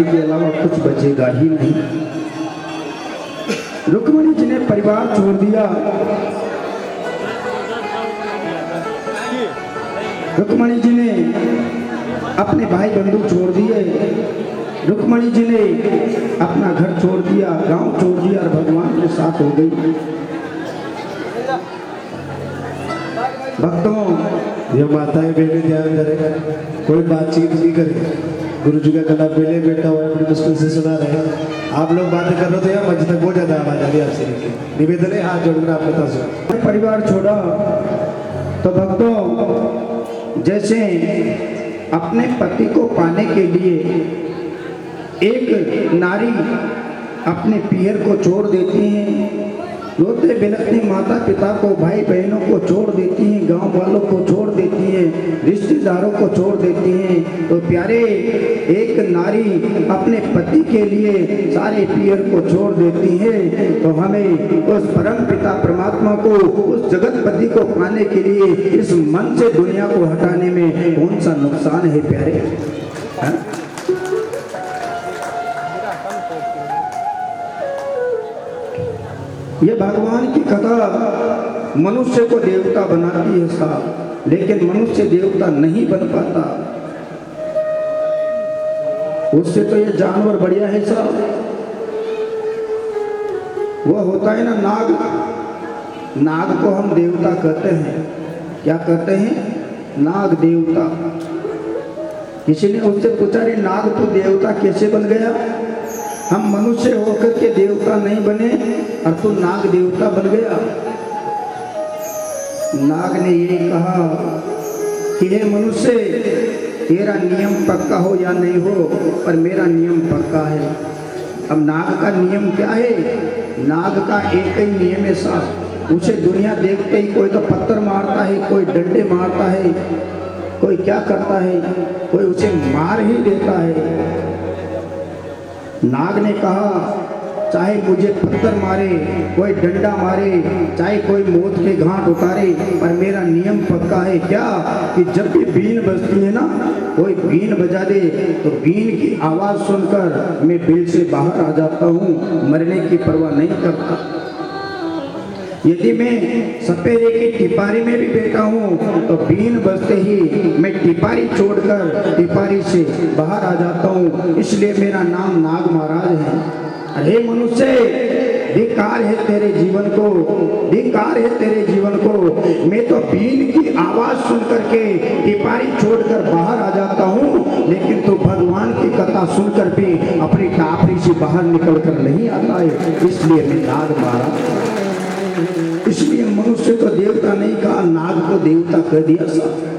आरती के अलावा कुछ बचेगा ही नहीं। रुक्मिणी जी ने परिवार छोड़ दिया, रुक्मिणी जी ने अपने भाई बंधु छोड़ दिए, रुक्मिणी जी ने अपना घर छोड़ दिया, गांव छोड़ दिया और भगवान के साथ हो गई। भक्तों, ये माताएं बहने ध्यान करें, कोई बातचीत नहीं करे। गुरु जी का गला पहले बैठा हुआ है, बड़ी मुश्किल से सुना रहे हैं। आप लोग बातें कर रहे थे या मंच तक बहुत ज्यादा आवाज आ रही है आपसे। निवेदन है, हाथ जोड़कर आप बता सकते। परिवार छोड़ा तो भक्तों, जैसे अपने पति को पाने के लिए एक नारी अपने पियर को छोड़ देती है, रोते बिलखती माता पिता को, भाई बहनों को छोड़ देती हैं, गांव वालों को छोड़ देती हैं, रिश्तेदारों को छोड़ देती हैं, तो प्यारे एक नारी अपने पति के लिए सारे पियर को छोड़ देती है। तो हमें उस परम पिता परमात्मा को, उस जगतपति को पाने के लिए इस मन से दुनिया को हटाने में कौन सा नुकसान है प्यारे? है? ये भगवान की कथा मनुष्य को देवता बनाती है साहब, लेकिन मनुष्य देवता नहीं बन पाता। उससे तो ये जानवर बढ़िया है साहब। वो होता है ना नाग, नाग को हम देवता कहते हैं। क्या कहते हैं? नाग देवता। किसी ने उससे पूछा, रे नाग तो देवता कैसे बन गया? हम मनुष्य होकर के देवता नहीं बने और तू नाग देवता बन गया। नाग ने ये कहा कि हे मनुष्य, तेरा नियम पक्का हो या नहीं हो, पर मेरा नियम पक्का है। अब नाग का नियम क्या है? नाग का एक ही नियम है साहब, उसे दुनिया देखते ही कोई तो पत्थर मारता है, कोई डंडे मारता है, कोई क्या करता है, कोई उसे मार ही देता है। नाग ने कहा, चाहे मुझे पत्थर मारे, कोई डंडा मारे, चाहे कोई मौत के घाट उतारे, पर मेरा नियम पक्का है क्या कि जब भी बीन बजती है ना, कोई बीन बजा दे तो बीन की आवाज़ सुनकर मैं बिल से बाहर आ जाता हूँ, मरने की परवाह नहीं करता। यदि मैं सपेरे की टिपारी में भी बैठा हूँ तो बीन बजते ही मैं टिपारी छोड़कर टिपारी से बाहर आ जाता हूँ, इसलिए मेरा नाम नाग महाराज है। अरे मनुष्य, धिक्कार है तेरे जीवन को, धिक्कार है तेरे जीवन को। मैं तो बीन की आवाज सुन करके टिपारी छोड़कर बाहर आ जाता हूँ, लेकिन तो भगवान की कथा सुनकर भी अपनी टापरी से बाहर निकल कर नहीं आता है, इसलिए मैं नाग महाराज। इसलिए मनुष्य को देवता नहीं कहा, नाग को देवता कह दिया साहब।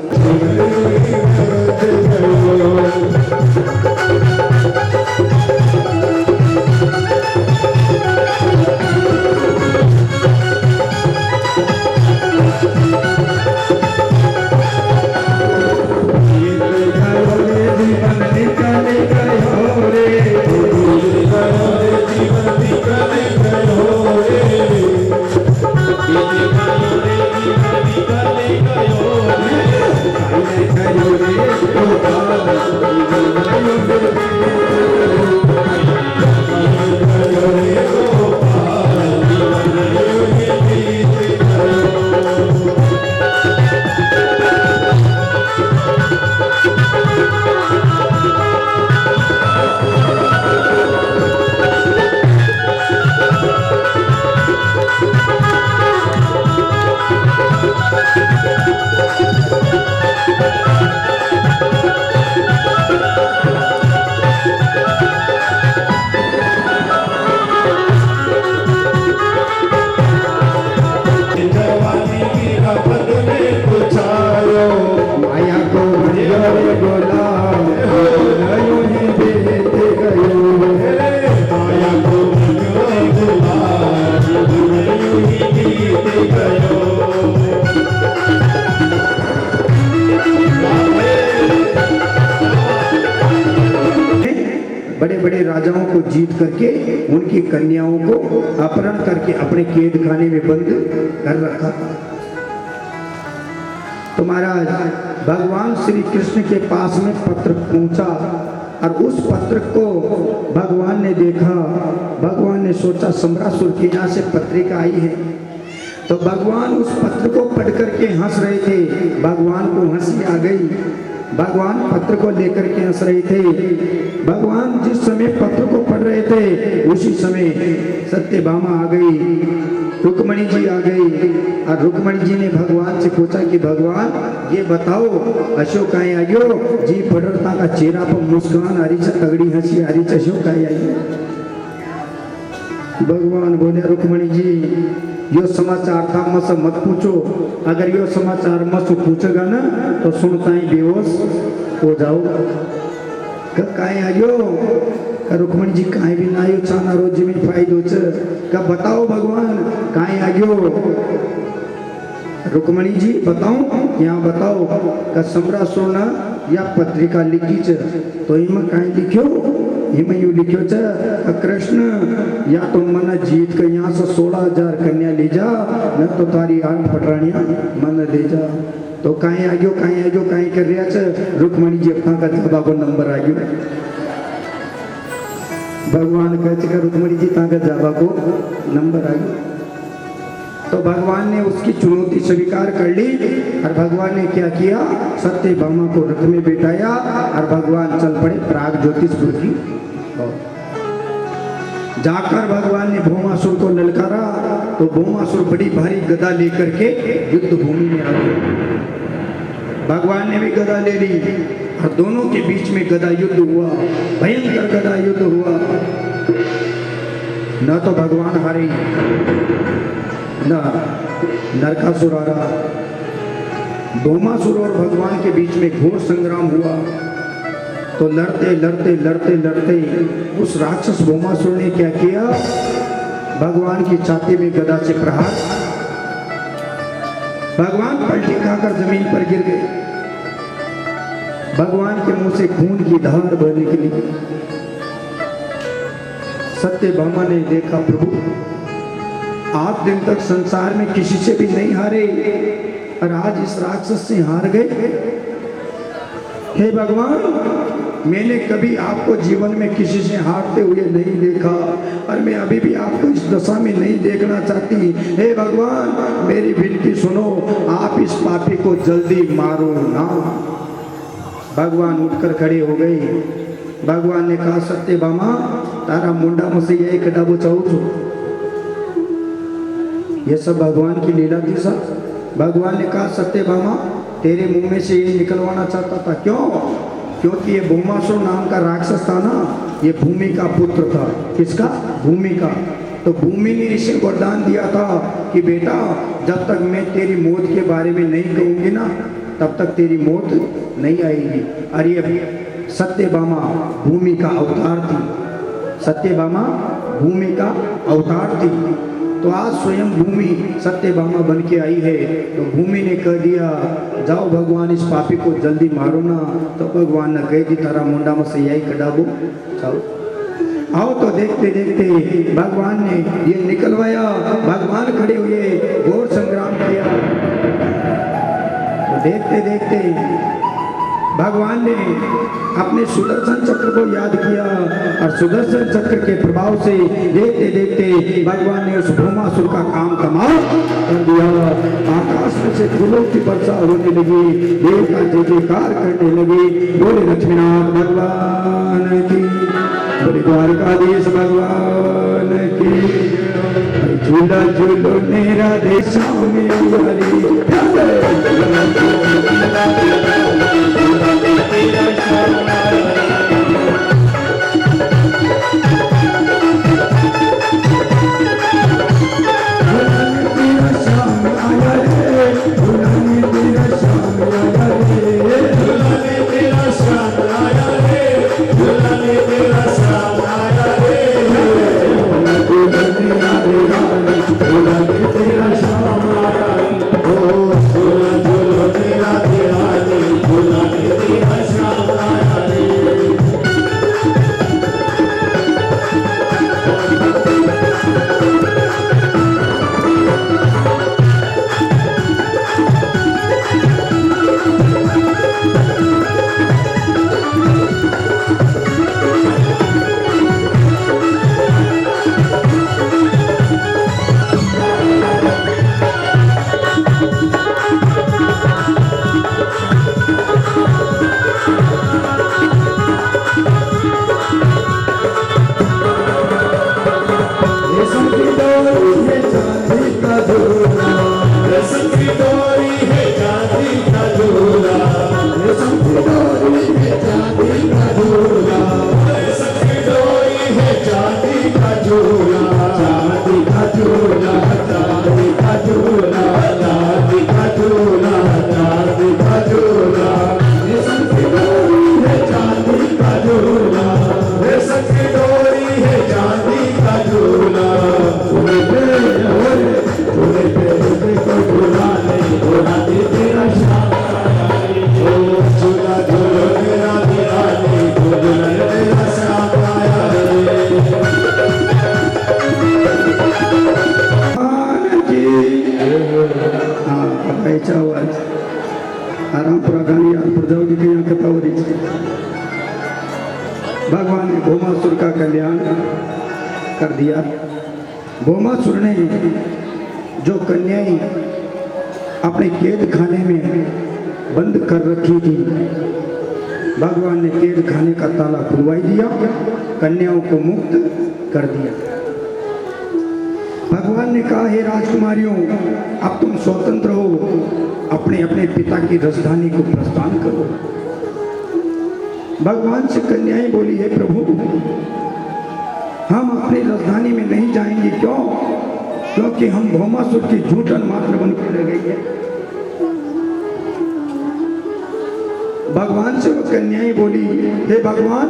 बड़े बड़े राजाओं को जीत करके उनकी कन्याओं को अपहरण करके अपने कैद खाने में बंद कर रखा। तो महाराज भगवान श्री कृष्ण के पास में पत्र पहुंचा और उस पत्र को भगवान ने देखा, भगवान ने सोचा सम्रासुर के यहाँ से पत्रिका आई है। तो भगवान उस पत्र को पढ़ करके हंस रहे थे। भगवान को हंसी आ गई। भगवान पत्र को लेकर के हंस रहे थे। भगवान जिस समय पत्र को पढ़ रहे थे उसी समय सत्यभामा आ गई, रुक्मणी जी आ गई। और रुक्मणी जी ने भगवान से पूछा कि भगवान ये बताओ अशोक आए आयो जी पढ़ता का चेहरा पर मुस्कान आ रही है, तगड़ी हंसी आ रही है, अशोक आए आयो। भगवान बोले रुक्मणी जी यो समाचार था मत मत पूछो, अगर यो समाचार मत पूछेगा ना तो सुनता ही बेहोश हो जाओ। काहे आयो? रुक्मणी जी काहे भी ना आयो, छाना रोज में फायदो छ। कब बताओ भगवान काहे आयो? रुक्मणी जी बताऊं यहाँ बताओ का सम्रासुर ना या पत्रिका लिखी छ। तो इमा काहे लिख्यो? हिम यू लिख्यो छ कृष्ण या तो मन जीत के यहाँ से 16,000 कन्या ले जा, न तो तारी 8 पटरानिया मन ले जा। तो काहे आग्यो काहे कर रहा छ? रुक्मणी जी अपना का जवाब नंबर आग्यो। भगवान कहते रुक्मणी जी ता का जवाब को नंबर आग्यो। तो भगवान ने उसकी चुनौती स्वीकार कर ली और भगवान ने क्या किया, सत्यभामा को रथ में बिठाया और भगवान चल पड़े प्राग ज्योतिषपुर की। जाकर भगवान ने भौमासुर को ललकारा तो भौमासुर बड़ी भारी गदा लेकर के युद्ध भूमि में आ गया। भगवान ने भी गदा ले ली और दोनों के बीच में गदा युद्ध हुआ, भयंकर गदा युद्ध हुआ। न तो भगवान हारे न नरकासुर आ रहा। भौमासुर और भगवान के बीच में घोर संग्राम हुआ। तो लड़ते उस राक्षस भौमासुर ने क्या किया, भगवान की छाती में गदा से प्रहार। भगवान पलटी खाकर जमीन पर गिर गए। भगवान के मुंह से खून की धार बह निकली। सत्यभामा ने देखा प्रभु आप दिन तक संसार में किसी से भी नहीं हारे और आज इस राक्षस से हार गए। हे भगवान मैंने कभी आपको जीवन में किसी से हारते हुए नहीं देखा और मैं अभी भी आपको इस दशा में नहीं देखना चाहती। हे भगवान मेरी विनती सुनो, आप इस पापी को जल्दी मारो ना। भगवान उठकर खड़े हो गए। भगवान ने कहा सत्यभामा तारा मुंडा मसे यही कटाबो चाहू छो। ये सब भगवान की लीला थी सर। भगवान ने कहा सत्यभामा तेरे मुंह में से ये निकलवाना चाहता था। क्यों? क्योंकि ये भौमासुर नाम का राक्षस था ना, ये भूमि का पुत्र था। किसका? भूमि का। तो भूमि ने इसे वरदान दिया था कि बेटा जब तक मैं तेरी मौत के बारे में नहीं कहूंगी ना तब तक तेरी मौत नहीं आएगी। और ये सत्यभामा भूमि का अवतार थी। सत्यभामा भूमि का अवतार थी। तो आज स्वयं भूमि सत्यभामा बन के आई है। तो भूमि ने कह दिया जाओ भगवान इस पापी को जल्दी मारो ना। तो भगवान ने कह दी तारा मुंडा में से यही कटाबो जाओ। आओ तो देखते देखते भगवान ने ये निकलवाया। भगवान खड़े हुए घोर संग्राम किया। तो देखते देखते भगवान ने अपने सुदर्शन चक्र को याद किया और सुदर्शन चक्र के प्रभाव से देखते देखते भगवान ने उस भौमासुर का काम तमाम कर दिया। आकाश में से फूलों की वर्षा होने लगी, देव का जय जयकार करने लगी। बोले लक्ष्मीनाथ भगवान की, बोले द्वारकाधीश भगवान की। झूला झूलो मेरा देश में आरामपुरा गानी याद पड़ जाओगी कि यहाँ कथा हो रही थी। भगवान ने भौमासुर का कल्याण कर दिया। भौमासुर ने जो कन्याएं अपने कैद खाने में बंद कर रखी थी, भगवान ने कैद खाने का ताला खुलवाई दिया, कन्याओं को मुक्त कर दिया। भगवान ने कहा, हे राजकुमारियों, अब तुम स्वतंत्र हो, अपने अपने पिता की राजधानी को प्रस्थान करो। भगवान से कन्याएं बोली, हे प्रभु, हम अपनी राजधानी में नहीं जाएंगे। क्यों? क्योंकि हम भौमासुर की झूठन मात्र बनकर रह गई है। भगवान से वो कन्याएं बोली, हे भगवान,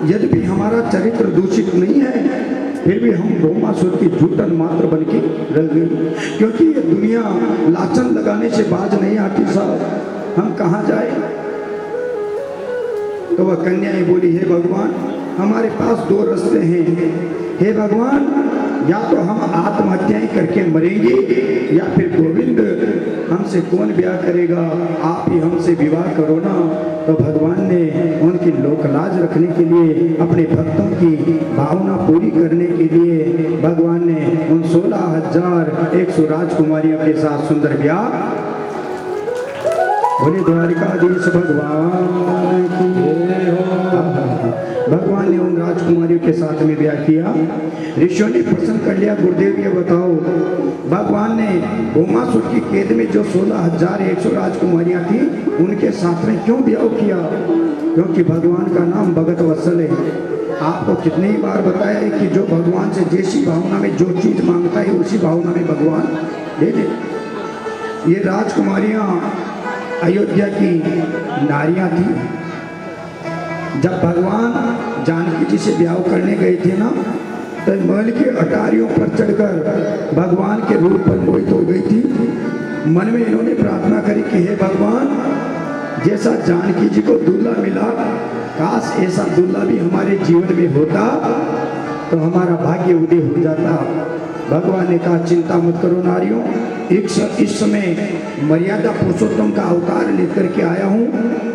यद्यपि हमारा चरित्र दूषित नहीं है, फिर भी हम भौमासुर की झूठन मात्र बन के रह गए, क्योंकि ये दुनिया लाछन लगाने से बाज नहीं आती साहब, हम कहाँ जाए। तो वह कन्याएं बोली, हे भगवान, हमारे पास दो रास्ते हैं। हे भगवान, या तो हम आत्महत्याएं करके मरेंगे, या फिर गोविंद, हमसे कौन ब्याह करेगा, आप ही हमसे विवाह करो ना। तो भगवान ने उनकी लोकलाज रखने के लिए, अपने भक्तों की भावना पूरी करने के लिए, भगवान ने उन 16,100 राजकुमारियों के साथ सुंदर ब्याह, बोले द्वारिकाधीश भगवान की हो। भगवान ने उन राजकुमारियों के साथ में ब्याह किया। ऋषियों ने प्रश्न कर लिया, गुरुदेव ये बताओ, भगवान ने भौमासुर की कैद में जो 16,100 राजकुमारियां थी, उनके साथ में क्यों ब्याह किया? क्योंकि भगवान का नाम भगत वत्सल है। आपको कितनी बार बताया है कि जो भगवान से जैसी भावना में जो चीज मांगता है, उसी भावना में भगवान दे दे। ये राजकुमारियां अयोध्या की नारियां थी। जब भगवान जानकी जी से ब्याह करने गए थे ना, तो महल के अटारियों पर चढ़कर भगवान के रूप पर मोहित हो गई थी। मन में इन्होंने प्रार्थना करी कि हे भगवान, जैसा जानकी जी को दूल्हा मिला, काश ऐसा दूल्हा भी हमारे जीवन में होता तो हमारा भाग्य उदय हो जाता। भगवान ने कहा, चिंता मत करो नारियों, इस समय मर्यादा पुरुषोत्तम का अवतार लेकर के आया हूँ,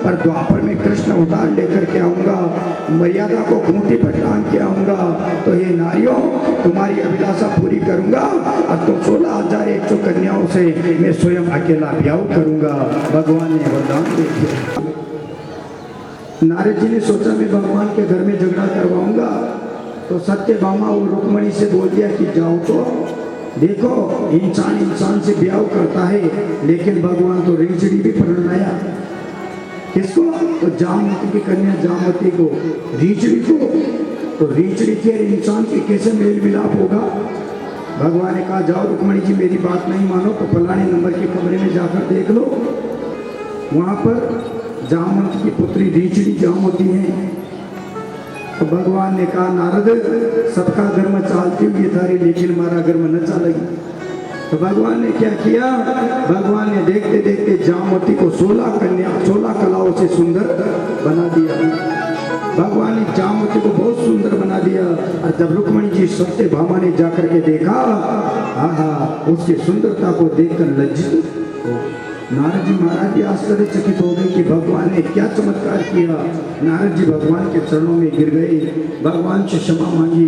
पर द्वापर में कृष्ण अवतार लेकर के आऊँगा, मर्यादा को खूंटी पर टांग के आऊँगा। तो ये नारियों, तुम्हारी अभिलाषा पूरी करूँगा और तुम 16,100 कन्याओं से मैं स्वयं अकेला ब्याह करूँगा। भगवान ने वरदान दे दिया। नारद जी ने सोचा मैं भगवान के घर में झगड़ा करवाऊंगा, तो सत्यभामा और रुक्मणी से बोल दिया कि जाओ, तो देखो इंसान इंसान से ब्याह करता है, लेकिन भगवान तो रीचड़ी भी परिणाया। किसको? तो जामवती की कन्या जामवती को, रीचड़ी को। तो रीचड़ी के इंसान के कैसे मेल मिलाप होगा? भगवान ने कहा, जाओ रुक्मणी जी, मेरी बात नहीं मानो तो फलाने नंबर के कमरे में जाकर देख लो, वहां पर जामवंत की पुत्री रीचड़ी जामवती है। तो भगवान ने कहा, नारद, सबका धर्म चालती हुई थारी, लेकिन हमारा धर्म न चलेगी। तो भगवान ने क्या किया? भगवान ने देखते देखते जामवती को 16 कलाओं से सुंदर बना दिया। भगवान ने जामवती को बहुत सुंदर बना दिया। और जब रुक्मणी जी सत्यभामा ने जाकर के देखा, आहा, उसकी सुंदरता को देखकर लज्जित हो। नारद जी महाराज भी आश्चर्यचकित हो गए कि भगवान ने क्या चमत्कार किया। नारद जी भगवान के चरणों में गिर गए, भगवान से क्षमा मांगी।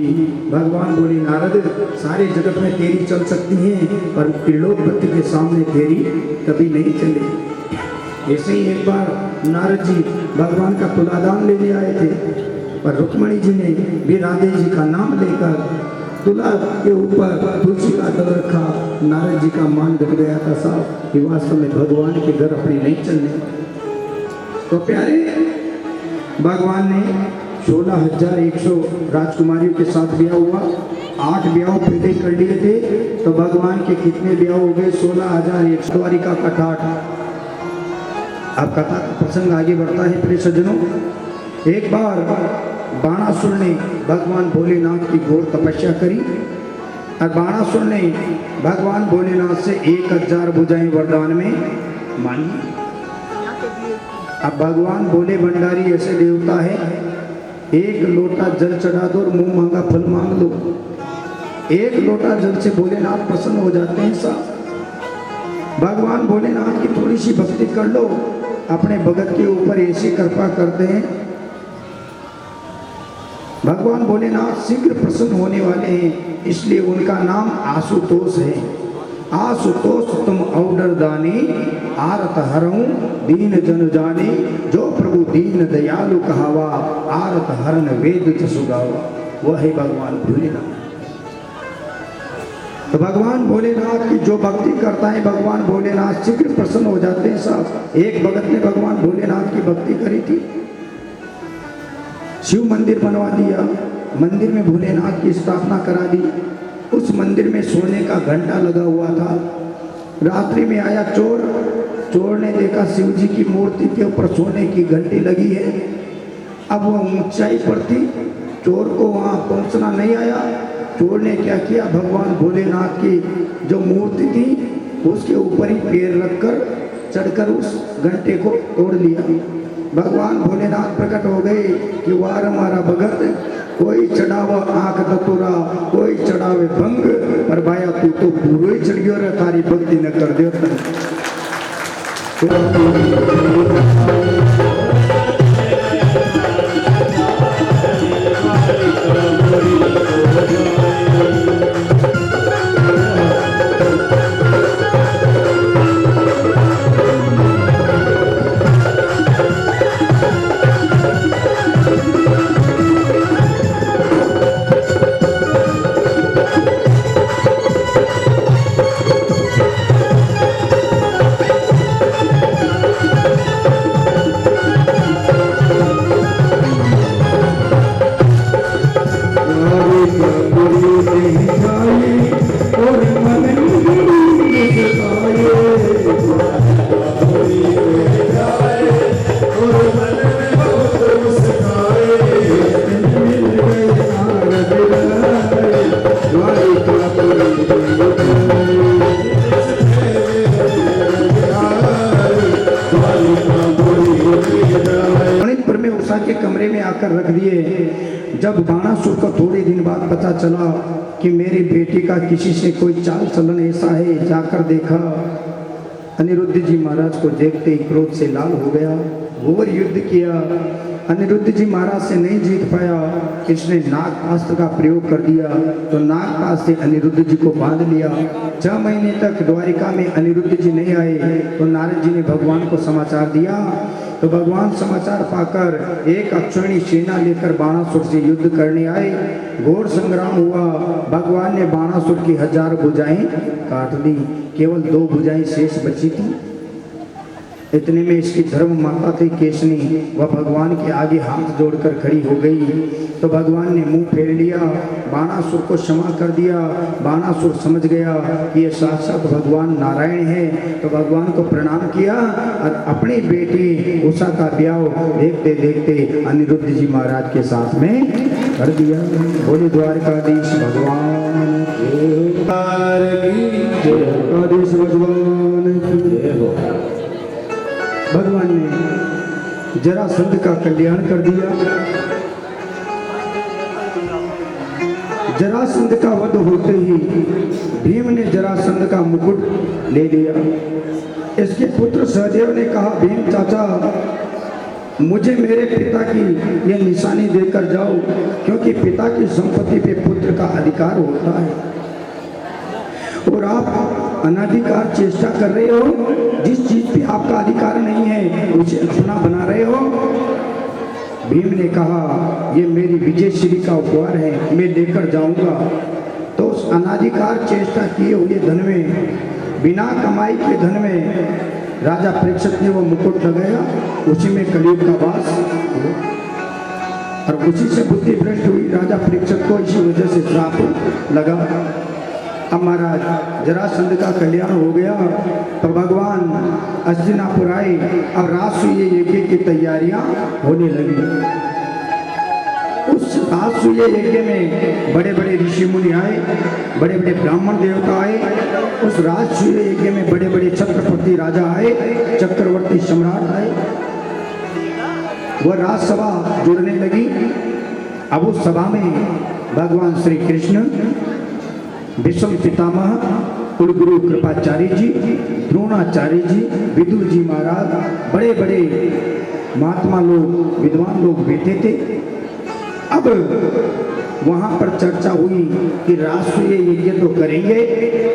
भगवान बोले, नारद, सारे जगत में तेरी चल सकती है, पर त्रिलोकपति के सामने तेरी कभी नहीं चले। ऐसे ही एक बार नारद जी भगवान का तुलादान लेने आए थे, पर रुक्मणी जी ने भी राधे जी का नाम लेकर तुला के ऊपर तुलसी का दल रखा। नारद जी का मान ढक गया था साहब कि वास्तव में भगवान के घर अपने नहीं चलने। तो प्यारे, भगवान ने 16,100 राजकुमारियों के साथ ब्याह हुआ। 8 ब्याह पहले कर लिए थे, तो भगवान के कितने ब्याह हो गए? 16,100। द्वारिका का ठाठ। अब कथा का प्रसंग आगे बढ़ता है प्रिय सज्जनों। एक बार बाणासुर ने भगवान भोलेनाथ की घोर तपस्या करी, और बाणासुर ने भगवान भोलेनाथ से 1000 भुजाएं वरदान में मांगी। अब भगवान भोले भंडारी ऐसे देवता है, 1 लोटा जल चढ़ा दो और मुंह मांगा फल मांग लो। 1 लोटा जल से भोलेनाथ प्रसन्न हो जाते हैं साहब। भगवान भोलेनाथ की थोड़ी सी भक्ति कर लो, अपने भगत के ऊपर ऐसी कृपा करते हैं। भगवान भोलेनाथ शीघ्र प्रसन्न होने वाले हैं, इसलिए उनका नाम आशुतोष है। आशुतोष तुम औडर दानी, आरत हरऊं दीन जन जानी। जो प्रभु दीन दयालु कहावा, आरत हरन वेद जसु गावा। वह है भगवान भोलेनाथ। तो भगवान भोलेनाथ की जो भक्ति करता है, भगवान भोलेनाथ शीघ्र प्रसन्न हो जाते हैं। साहब, एक भगत ने भगवान भोलेनाथ की भक्ति करी थी, शिव मंदिर बनवा दिया, मंदिर में भोलेनाथ की स्थापना करा दी। उस मंदिर में सोने का घंटा लगा हुआ था। रात्रि में आया चोर, चोर ने देखा शिव जी की मूर्ति के ऊपर सोने की घंटी लगी है। अब वह ऊंचाई पर थी, चोर को वहाँ पहुँचना नहीं आया। चोर ने क्या किया, भगवान भोलेनाथ की जो मूर्ति थी उसके ऊपर ही पैर रखकर चढ़कर उस घंटे को तोड़ लिया। भगवान भोलेनाथ प्रकट हो गए कि वार हमारा भगत, कोई चढ़ावा आंख दतुरा, कोई चढ़ावे भंग, पर भाया तू तो पूरा ही चढ़ गयो रे, तारी भक्ति न कर दे। के कमरे में आकर रख दिए। जब बाणासुर को थोड़े दिन बाद पता चला कि मेरी बेटी का किसी से कोई चाल चलन ऐसा है, जाकर देखा, अनिरुद्ध जी महाराज को देखते ही क्रोध से लाल हो गया, घोर युद्ध किया। अनिरुद्ध जी महाराज से नहीं जीत पाया, इसने नागपास्त्र का प्रयोग कर दिया, तो नागपास्त्र से अनिरुद्ध जी को बांध लिया। 6 महीने तक द्वारिका में अनिरुद्ध जी नहीं आए, तो नारद जी ने भगवान को समाचार दिया। तो भगवान समाचार पाकर एक अक्षौहिणी सेना लेकर बाणासुर से युद्ध करने आए। घोर संग्राम हुआ। भगवान ने बाणासुर की 1000 भुजाएं काट दी, केवल 2 भुजाएं शेष बची थी। इतने में इसकी धर्म माता थी केशनी, वह भगवान के आगे हाथ जोड़कर खड़ी हो गई। तो भगवान ने मुंह फेर लिया, बाणासुर को क्षमा कर दिया। बाणासुर समझ गया कि ये साक्षात भगवान नारायण है, तो भगवान को प्रणाम किया और अपनी बेटी उषा का ब्याह देखते देखते अनिरुद्ध जी महाराज के साथ में कर दिया। बोले द्वारकाधीश भगवान भगवान ने जरासंध का कल्याण कर दिया। जरासंध का वध होते ही भीम ने जरासंध का मुकुट ले लिया। इसके पुत्र सहदेव ने कहा, भीम चाचा, मुझे मेरे पिता की यह निशानी देकर जाओ, क्योंकि पिता की संपत्ति पे पुत्र का अधिकार होता है और आप अनाधिकार चेष्टा कर रहे हो। जिस चीज पे आपका अधिकार नहीं है उसे अपना बना रहे हो। भीम ने कहा, ये मेरी विजय श्री का उपहार है, मैं लेकर जाऊंगा। तो उस अनाधिकार चेष्टा किए हुए धन में, बिना कमाई के धन में राजा परीक्षित ने वो मुकुट लगाया, उसी में कलयुग का वास और उसी से बुद्धि भ्रष्ट हुई। राजा परीक्षित को इसी वजह से श्राप लगा। अब महाराज जरासंध का कल्याण हो गया, तो भगवान हस्तिनापुर आए। अब राजसूय यज्ञ की तैयारियां होने लगी। उस राजसूय यज्ञ में बड़े बड़े ऋषि मुनि आए, बड़े बड़े ब्राह्मण देवता आए। उस राजसूय यज्ञ में बड़े बड़े छत्रपति राजा आए, चक्रवर्ती सम्राट आए। वह राजसभा जुड़ने लगी। अब उस सभा में भगवान श्री कृष्ण, भीष्म पितामह, कुलगुरु कृपाचार्य जी, द्रोणाचार्य जी, विदुर जी महाराज, बड़े बड़े महात्मा लोग, विद्वान लोग बैठे थे। अब वहां पर चर्चा हुई कि राजसूय यज्ञ तो करेंगे,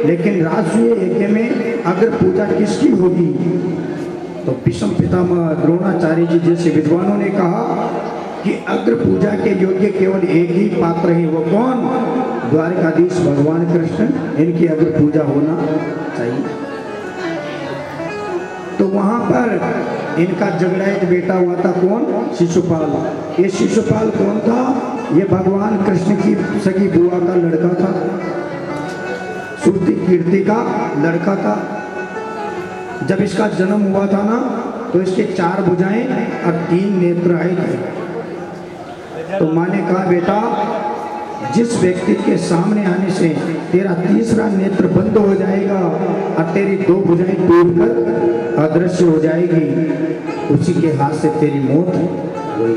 लेकिन राजसूय यज्ञ में अग्र पूजा किसकी होगी? तो भीष्म पितामह द्रोणाचार्य जी जैसे विद्वानों ने कहा कि अग्र पूजा के योग्य केवल एक ही पात्र है, वो कौन? द्वारकाधीश भगवान कृष्ण, इनकी अग्र पूजा होना चाहिए। तो वहां पर इनका झगड़ा एक बेटा हुआ था, कौन? शिशुपाल। ये शिशुपाल कौन था? ये भगवान कृष्ण की सगी बुआ का लड़का था, श्रुति कीर्ति का लड़का था। जब इसका जन्म हुआ था ना, तो इसके 4 भुजाएं और 3 नेत्र आए थे। तो माँ ने कहा, बेटा जिस व्यक्ति के सामने आने से तेरा तीसरा नेत्र बंद हो जाएगा और तेरी 2 भुजाएं टूटकर अदृश्य हो जाएगी, उसी के हाथ से तेरी मौत हुई।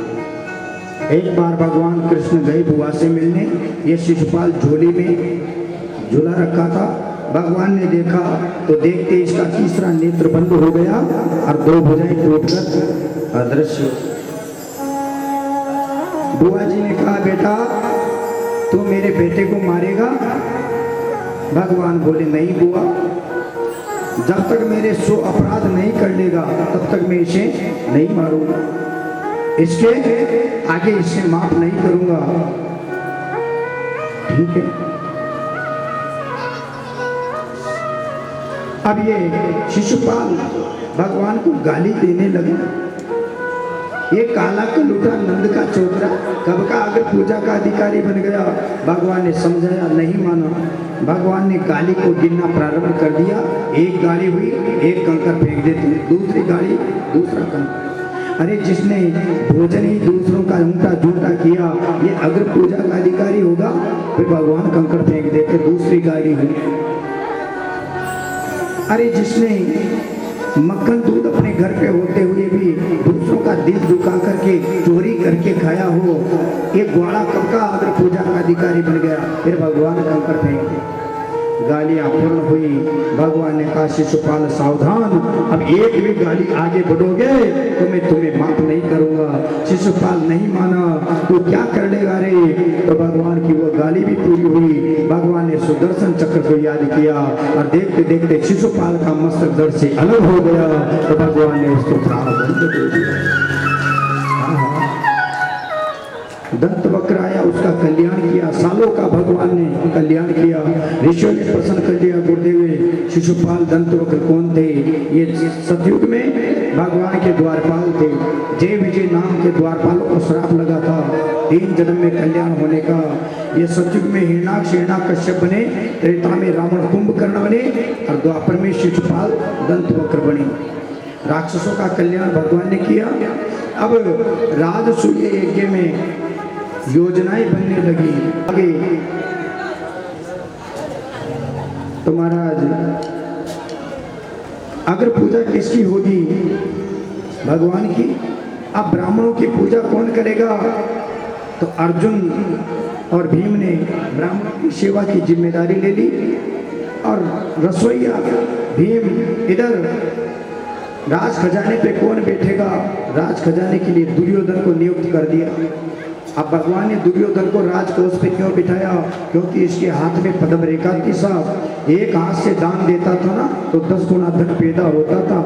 एक बार भगवान कृष्ण गए बुआ से मिलने। ये शिशुपाल झोली में झूला रखा था। भगवान ने देखा तो देखते इसका तीसरा नेत्र बंद हो गया और 2 भुजाएं टूटकर अदृश्य। बुआ जी ने कहा, बेटा तू मेरे बेटे को मारेगा? भगवान बोले, नहीं बुआ, जब तक मेरे 100 अपराध नहीं कर लेगा तब तक मैं इसे नहीं मारूंगा, इसके आगे इसे माफ नहीं करूंगा। ठीक है। अब ये शिशुपाल भगवान को गाली देने लगे। ये काला कलूटा नंद का छोकरा कब का अगर पूजा का अधिकारी बन गया। भगवान ने समझाया, नहीं माना। भगवान ने गाली को गिनना प्रारंभ कर दिया। एक गाली हुई, एक कंकर फेंक देते, दूसरी गाली, दूसरा कंकर। अरे जिसने भोजन ही दूसरों का उल्टा झूठा किया, ये अग्र पूजा का अधिकारी होगा? फिर भगवान कंकर फेंक देते, दूसरी गाली हुई। अरे जिसने मक्खन दूध अपने घर पे होते हुए भी दूसरों का दिल दुखा करके चोरी करके खाया हो, ये ग्वाड़ा कब का अग्र पूजा का अधिकारी बन गया? फिर भगवान कंकर फेंक दे। गालियां पूर्ण हुई। भगवान ने कहा, शिशुपाल सावधान, अब एक भी गाली आगे बढ़ोगे तो मैं तुम्हें माफ नहीं करूंगा। शिशुपाल नहीं माना, तो क्या कर लेगा रे? तो भगवान की वो गाली भी पूरी हुई। भगवान ने सुदर्शन चक्र को याद किया और देखते देखते शिशुपाल का मस्तक जड़ से अलग हो गया। तो भगवान ने उसको प्राण दंड दे दिया। दंत वक्र आया, उसका कल्याण किया। सालों का भगवान ने कल्याण किया। ऋषियों ने प्रसन्न कर दिया। गुरुदेव शिशुपाल दंत वक्र कौन थे? ये सतयुग में भगवान के द्वारपाल थे। जय विजय नाम के द्वारपालों को श्राप लगा था 3 जन्म में कल्याण होने का। ये सतयुग में हिरणाक्ष कश्यप बने, त्रेता में रावण कुंभकर्ण बने और द्वापर में शिशुपाल दंत वक्र बने। राक्षसों का कल्याण भगवान ने किया। अब राजसूय यज्ञ में योजनाएं बनने लगी आगे। तो महाराज अग्र पूजा किसकी होगी? भगवान की। अब ब्राह्मणों की पूजा कौन करेगा? तो अर्जुन और भीम ने ब्राह्मणों की सेवा की जिम्मेदारी ले ली और रसोईया भीम। इधर राज खजाने पे कौन बैठेगा? राज खजाने के लिए दुर्योधन को नियुक्त कर दिया। अब भगवान ने दुर्योधन को राजकोष पे क्यों बिठाया? क्योंकि इसके हाथ में पद्म रेखा थी साहब। एक हाथ से दान देता था ना तो 10 गुना धन पैदा होता था।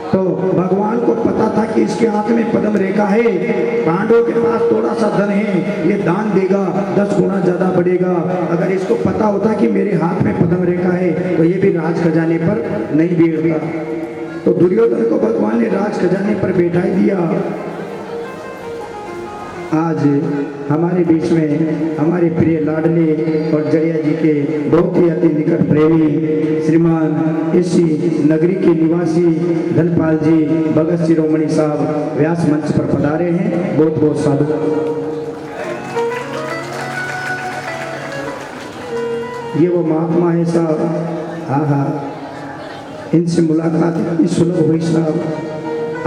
तो भगवान को पता था कि इसके हाथ में पद्म रेखा है, पांडवों के पास थोड़ा सा धन है, ये दान देगा 10 गुना ज्यादा बढ़ेगा। अगर इसको पता होता कि मेरे हाथ में पद्म रेखा है तो ये भी राज खजाने पर नहीं बैठता। तो दुर्योधन को भगवान ने राज खजाने पर बैठाई दिया। आज हमारे बीच में हमारे प्रिय लाडले और जड़िया जी के बहुत ही अति निकट प्रेमी श्रीमान इसी नगरी के निवासी धनपाल जी भगत शिरोमणि साहब व्यास मंच पर पधारे हैं। बहुत बहुत साधु। ये वो महात्मा है साहब। हाँ हाँ, इनसे मुलाकात इतनी सुलभ हुई साहब।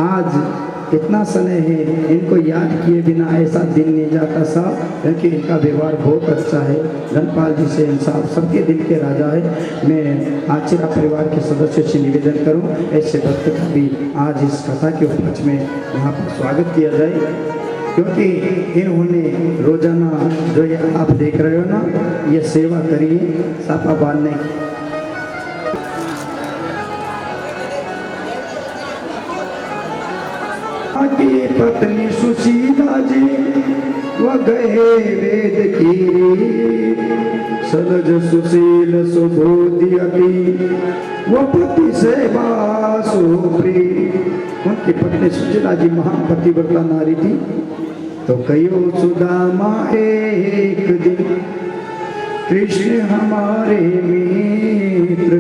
आज इतना समय है, इनको याद किए बिना ऐसा दिन नहीं जाता साहब, क्योंकि इनका व्यवहार बहुत अच्छा है। धनपाल जी से इंसाफ, सबके दिल के राजा है। मैं आचिरा परिवार के सदस्यों से निवेदन करूं, ऐसे भक्त का भी आज इस कथा के उपलक्ष्य में यहाँ पर स्वागत किया जाए, क्योंकि इन्होंने रोजाना जो ये आप देख रहे हो ना, ये सेवा करिए सापा बांधने की। की पत्नी सुशीला जी वह गए वेद की, सलज सुशील सुबोधि अभी वह पति सेवा सुप्री। उनकी पत्नी सुशीला जी महान पतिव्रता नारी थी। तो कहो सुदामा एक दिन कृष्ण हमारे मित्र,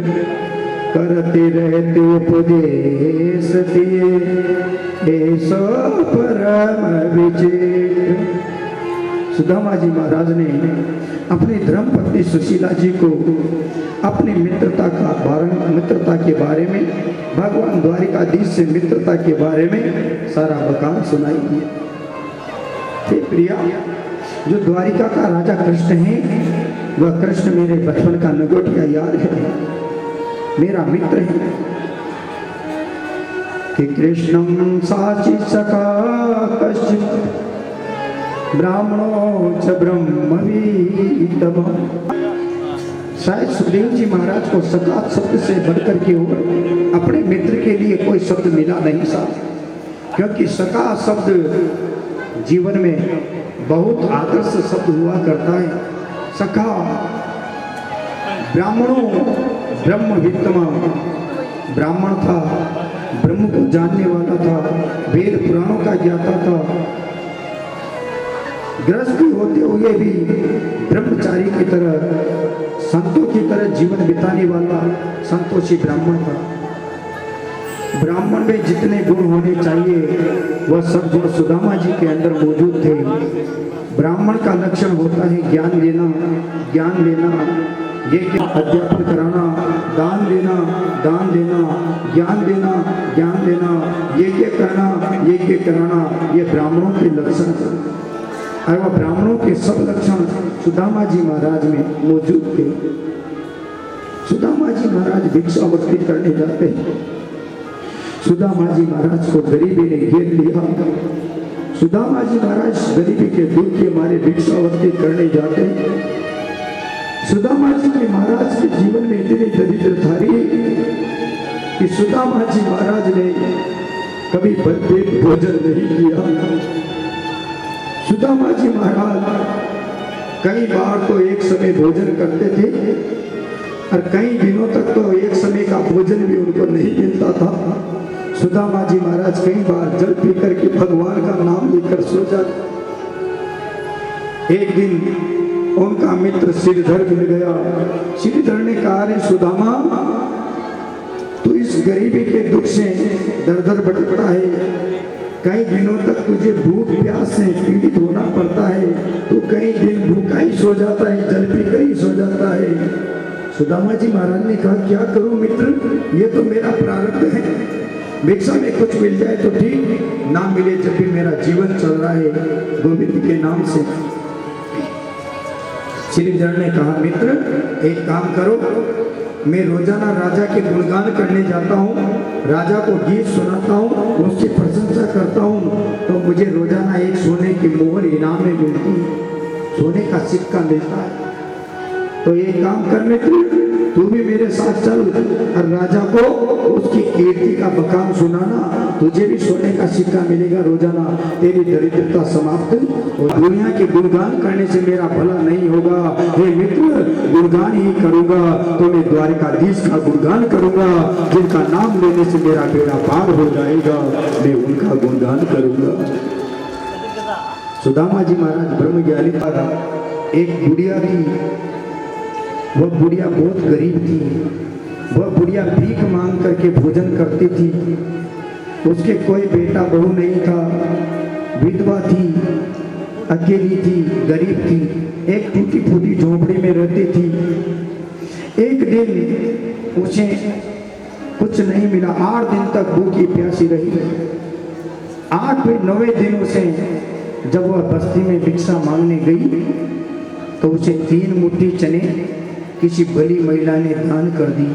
करते रहते उपदेश दिए ऐसा परम विचित्र। सुदामा जी महाराज ने अपनी धर्म पत्नी सुशीला जी को अपनी मित्रता के बारे में, भगवान द्वारिकाधीश से मित्रता के बारे में सारा बखान सुनाई। हे प्रिया, जो द्वारिका का राजा कृष्ण है, वह कृष्ण मेरे बचपन का नगोटिया याद है, मेरा मित्र है। कि कृष्णं साची सखा कश्चित् ब्राह्मणो च ब्रह्मवीतम। शायद सुखदेव जी महाराज को सखा शब्द से बढ़कर के और अपने मित्र के लिए कोई शब्द मिला नहीं साहब, क्योंकि सखा शब्द जीवन में बहुत आदर्श शब्द हुआ करता है। सखा ब्राह्मणों ब्रह्मवित्तम, ब्राह्मण था, ब्रह्म को जानने वाला था, वेद पुराणों का ज्ञाता था, गृहस्थ होते हुए भी ब्रह्मचारी की तरह, संतों की तरह जीवन बिताने वाला संतोषी ब्राह्मण था। ब्राह्मण में जितने गुण होने चाहिए वह सब गुण सुदामा जी के अंदर मौजूद थे। ब्राह्मण का लक्षण होता है ज्ञान लेना, ज्ञान लेना, ये अध्यापन कराना, दान देना, दान देना, ज्ञान देना, ज्ञान देना, ये करना, ये कराना, ये ब्राह्मणों के लक्षण। और वह ब्राह्मणों के सब लक्षण सुदामा जी महाराज में मौजूद थे। सुदामा जी महाराज भिक्षावृत्ति करने जाते हैं। सुदामा जी महाराज को गरीबी ने घेर लिया। सुदामा जी महाराज गरीबी के दुख के मारे भिक्षावृत्ति करने जाते हैं। सुदामा जी के महाराज के जीवन में इतनी दरिद्रता रही कि सुदामा जी महाराज ने कभी पेट भोजन नहीं किया। सुदामा जी महाराज कई बार तो एक समय भोजन करते थे और कई दिनों तक तो एक समय का भोजन भी उनको नहीं मिलता था। सुदामा जी महाराज कई बार जल पी करके भगवान का नाम लेकर सो जाते। एक दिन उनका मित्र श्रीधर मिल गया। श्रीधर ने कहा, रे सुदामा, तू इस गरीबी के दुख से दर दर भटकता है, कई दिनों तक तुझे भूख प्यास से पीड़ित होना पड़ता है, तू कई दिन भूखा ही सो जाता है, जल पी कर ही सो जाता है। सुदामा जी महाराज ने कहा, क्या करूं मित्र, ये तो मेरा प्रारब्ध है, भिक्षा में कुछ मिल जाए तो ठीक, ना मिले जब भी मेरा जीवन चल रहा है गोविंद के नाम से। श्रीधर ने कहा, मित्र एक काम करो, मैं रोजाना राजा के गुणगान करने जाता हूँ, राजा को गीत सुनाता हूँ, उसकी प्रशंसा करता हूँ, तो मुझे रोजाना एक सोने की मोहर इनाम में मिलती है, सोने का सिक्का मिलता है। तो एक काम कर मित्र, तू भी मेरे साथ चल और राजा को उसकी कीर्ति का बखान सुनाना, तुझे भी सोने का सिक्का मिलेगा रोजाना, तेरी दरिद्रता समाप्त। और दुनिया के गुणगान करने से मेरा भला नहीं होगा। हे मित्र, गुणगान ही करूंगा तो मैं द्वारिकाधीश का गुणगान करूंगा, जिनका नाम लेने से मेरा बेड़ा पार हो जाएगा, मैं उनका गुणगान करूंगा। सुदामा जी महाराज ब्रह्मज्ञानी था। एक बुढ़िया थी, वह बुढ़िया बहुत गरीब थी। वह बुढ़िया भीख मांग करके भोजन करती थी। उसके कोई बेटा बहू नहीं था, विधवा थी, अकेली थी, गरीब थी, एक टूटी फूटी झोपड़ी में रहती थी। एक दिन उसे कुछ नहीं मिला, 8 दिन तक भूखी प्यासी रही। 8वें 9वें दिनों से जब वह बस्ती में भिक्षा मांगने गई तो उसे 3 मुट्ठी चने किसी भली महिला ने दान कर दी।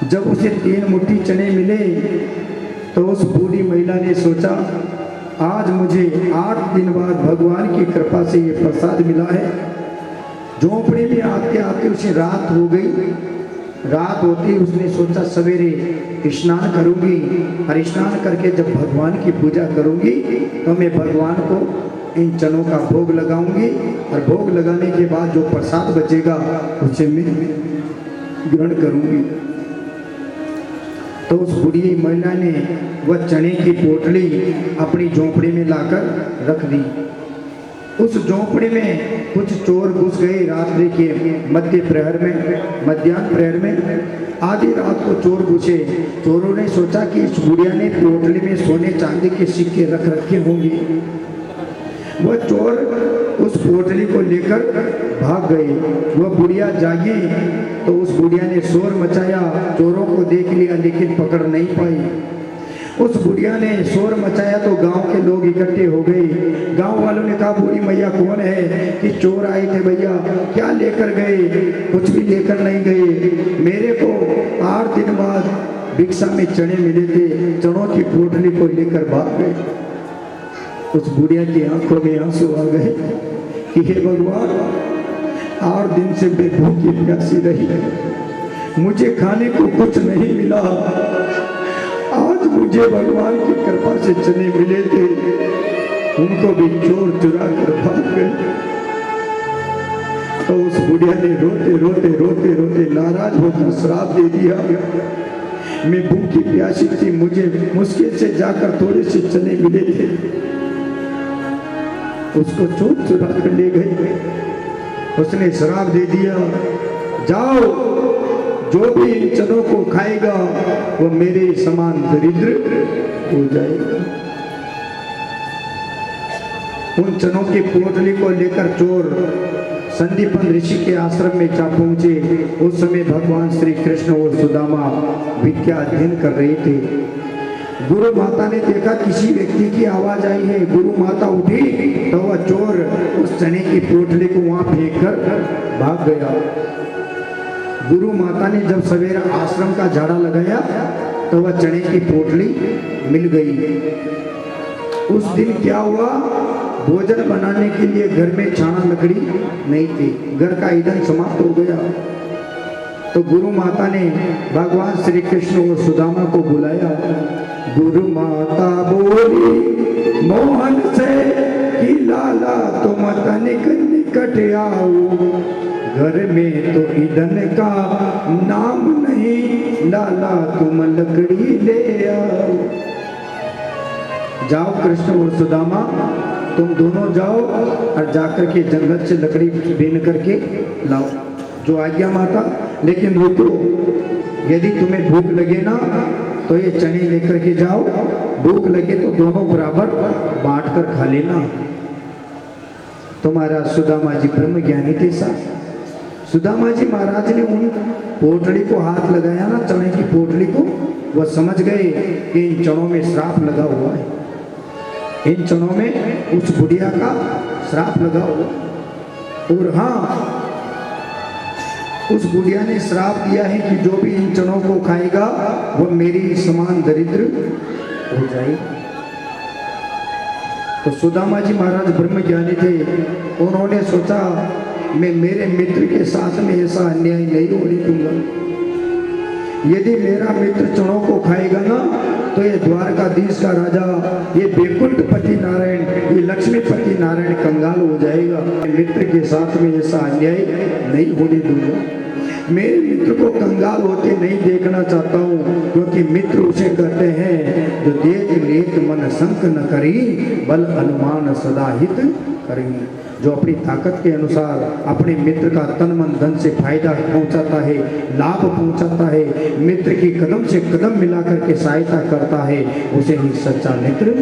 जब उसे 3 मुट्ठी चने मिले तो उस बूढ़ी महिला ने सोचा, आज मुझे 8 दिन बाद भगवान की कृपा से ये प्रसाद मिला है। झोंपड़ी में आते आते उसे रात हो गई। रात होती उसने सोचा सवेरे स्नान करूंगी और स्नान करके जब भगवान की पूजा करूंगी तो मैं भगवान को इन चनों का भोग लगाऊंगी और भोग लगाने के बाद जो प्रसाद बचेगा उसे मैं ग्रहण करूंगी। तो उस बूढ़ी महिला ने वह चने की पोटली अपनी झोंपड़ी में लाकर रख दी। उस झोंपड़ी में कुछ चोर घुस गए रात्रि के मध्याह्न प्रहर में। आधी रात को चोर घुसे। चोरों ने सोचा कि इस बुढ़िया ने पोटली में सोने चांदी के सिक्के रख रखे होंगे। वह चोर उस पोटली को लेकर भाग गए। वह बुढ़िया जागी तो उस बुढ़िया ने शोर मचाया, चोरों को देख लिया लेकिन पकड़ नहीं पाई। उस बुढ़िया ने शोर मचाया तो गांव के लोग इकट्ठे हो गए। गांव वालों ने कहा, बूढ़ी मैया कौन है कि चोर आए थे भैया, क्या लेकर गए? कुछ भी लेकर नहीं गए। मेरे को 8 दिन बाद भिक्षा में चने मिले थे, चनों की पोटली को लेकर भाग गए। उस बुढ़िया की आंखों में आंसू आ गए कि हे भगवान, 8 दिन से मैं भूखी प्यासी रही, मुझे खाने को कुछ नहीं मिला। आज मुझे भगवान की कृपा से चने मिले थे, उनको भी चोर चुरा कर भाग गए। तो उस बुढ़िया ने रोते नाराज होकर श्राप दे दिया, मैं भूखी प्यासी थी, मुझे मुश्किल से जाकर थोड़े से चने मिले थे, उसको चोर चुरा कर ले गए। उसने श्राप दे दिया, जाओ जो भी इन चनों को खाएगा वो मेरे समान दरिद्र हो जाएगा। उन चनों की पोटली को लेकर चोर संदीपन ऋषि के आश्रम में जा पहुंचे। उस समय भगवान श्री कृष्ण और सुदामा विद्या अध्ययन कर रहे थे। गुरु माता ने देखा किसी व्यक्ति की आवाज आई है। गुरु माता उठी तो वह चोर उस चने की पोटली को वहां फेंक कर भाग गया। गुरु माता ने जब सवेरा आश्रम का झाड़ा लगाया तो वह चने की पोटली मिल गई। उस दिन क्या हुआ, भोजन बनाने के लिए घर में छाना लकड़ी नहीं थी, घर का ईंधन समाप्त हो गया। तो गुरु माता ने भगवान श्री कृष्ण और सुदामा को बुलाया। गुरु माता बोली मोहन से कि लाला तुम तनिक निकट आओ, घर में तो ईंधन का नाम नहीं, लाला तुम लकड़ी ले आओ। जाओ कृष्ण और सुदामा, तुम दोनों जाओ और जाकर के जंगल से लकड़ी बीन करके लाओ। जो आज्ञा माता, लेकिन रुको, यदि तुम्हें भूख लगे ना तो ये चने लेकर के जाओ, भूख लगे तो दोनों बराबर बांट कर खा लेना। तुम्हारा सुदामा जी ब्रह्म ज्ञानी थे साहब। सुदामा जी महाराज ने उन पोटली को हाथ लगाया ना, चने की पोटली को, वह समझ गए कि इन चनों में श्राप लगा हुआ है, इन चनों में उस बुढ़िया का श्राप लगा हुआ। और हाँ, उस बुढ़िया ने श्राप दिया है कि जो भी इन चनों को खाएगा वह मेरी समान दरिद्र हो जाएगा। तो सुदामा जी महाराज ब्रह्म ज्ञानी थे। उन्होंने सोचा मैं मेरे मित्र के साथ में ऐसा अन्याय नहीं होने दूंगा। यदि मेरा मित्र चनों को खाएगा ना तो ये द्वारकाधीश का राजा, ये बैकुंठपति नारायण, ये लक्ष्मीपति नारायण कंगाल हो जाएगा। मित्र के साथ में ऐसा अन्याय नहीं होने दूंगा। मेरे मित्र को कंगाल होते नहीं देखना चाहता हूँ, क्योंकि मित्र उसे कहते हैं जो देख लेत मन संक न करी, बल अनुमान सदा हित करी। जो अपनी ताकत के अनुसार अपने मित्र का तन मन धन से फायदा पहुंचाता है, लाभ पहुंचाता है, मित्र की कदम से कदम मिलाकर के सहायता करता है, उसे ही सच्चा मित्र।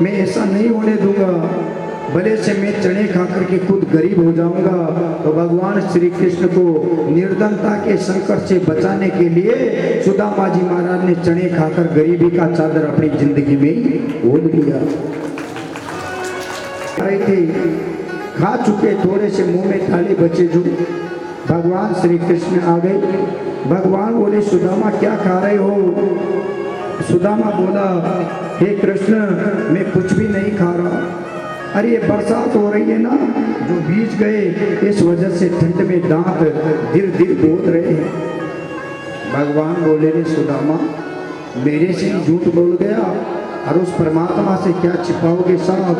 मैं ऐसा नहीं होने दूंगा। भले से मैं चने खा करके खुद गरीब हो जाऊंगा। तो भगवान श्री कृष्ण को निर्धनता के संकट से बचाने के लिए सुदामा जी महाराज ने चने खाकर गरीबी का चादर अपनी जिंदगी में ओढ़ लिया। आए थे, खा चुके, थोड़े से मुंह में थाली बचे जो भगवान श्री कृष्ण आ गए। भगवान बोले सुदामा क्या खा रहे हो? सुदामा बोला हे कृष्ण मैं कुछ भी नहीं खा रहा। अरे ये बरसात हो रही है ना, जो बीज गए इस वजह से ठंड में दांत धीरे धीरे बोल रहे हैं। भगवान बोले रे सुदामा मेरे से ही झूठ बोल गया और उस परमात्मा से क्या छिपाओगे साहब?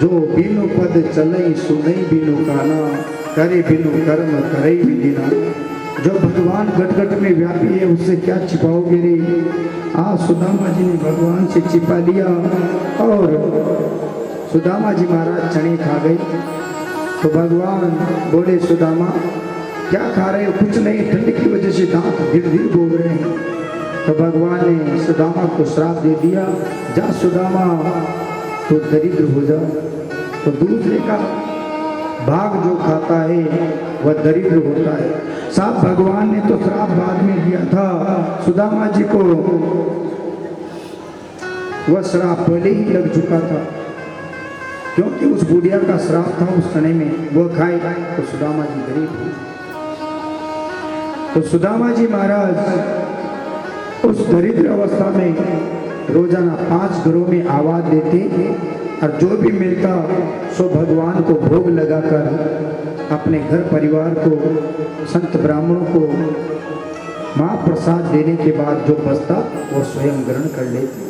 जो बिनु पद चलई सुनई बिनु गाना, करे बिनु कर्म करई बिना। जो भगवान घट घट में व्यापी है उससे क्या छिपाओगे रे? सुदामा जी ने भगवान से छिपा लिया और सुदामा जी महाराज चने खा गए। तो भगवान बोले सुदामा क्या खा रहे हो? कुछ नहीं, ठंड की वजह से दांत धीरे धीरे बोल रहे हैं। तो भगवान ने सुदामा को श्राप दे दिया, जा सुदामा तो दरिद्र हो जा। तो दूसरे का भाग जो खाता है वह दरिद्र होता है। साहब भगवान ने तो श्राप बाद में दिया था सुदामा जी को, वह श्राप पहले ही लग चुका था क्योंकि उस बुढ़िया का श्राप था उस समय में, वह खाए तो सुदामा जी गरीब हुए। तो सुदामा जी महाराज उस दरिद्र अवस्था में रोजाना 5 घरों में आवाज देते और जो भी मिलता सो भगवान को भोग लगाकर अपने घर परिवार को, संत ब्राह्मणों को महाप्रसाद देने के बाद जो बचता वो स्वयं ग्रहण कर लेते।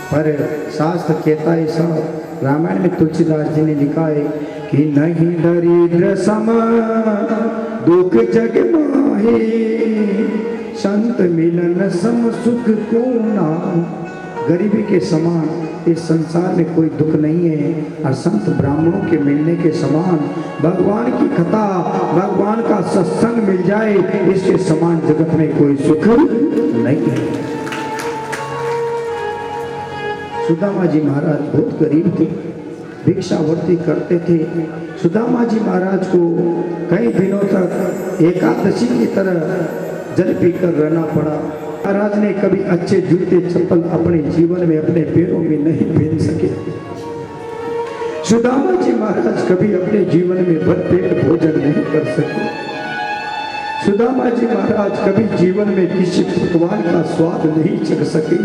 पर शास्त्र कहता है ऐसा, रामायण में तुलसीदास जी ने लिखा है कि नहीं दरिद्र सम दुख जग माहे, संत मिलन सम सुख को नाम। गरीबी के समान इस संसार में कोई दुख नहीं है और संत ब्राह्मणों के मिलने के समान, भगवान की कथा, भगवान का सत्संग मिल जाए इसके समान जगत में कोई सुख नहीं है। सुदामा जी महाराज बहुत गरीब थे, भिक्षावर्ती करते थे। सुदामा जी महाराज को कई दिनों तक एकादशी की तरह जल पीकर रहना पड़ा। महाराज ने कभी अच्छे जूते चप्पल अपने जीवन में अपने पैरों में नहीं पहन सके। सुदामा जी महाराज कभी अपने जीवन में भरपेट भोजन नहीं कर सके। सुदामा जी महाराज कभी जीवन में किसी पकवान का स्वाद नहीं चख सके।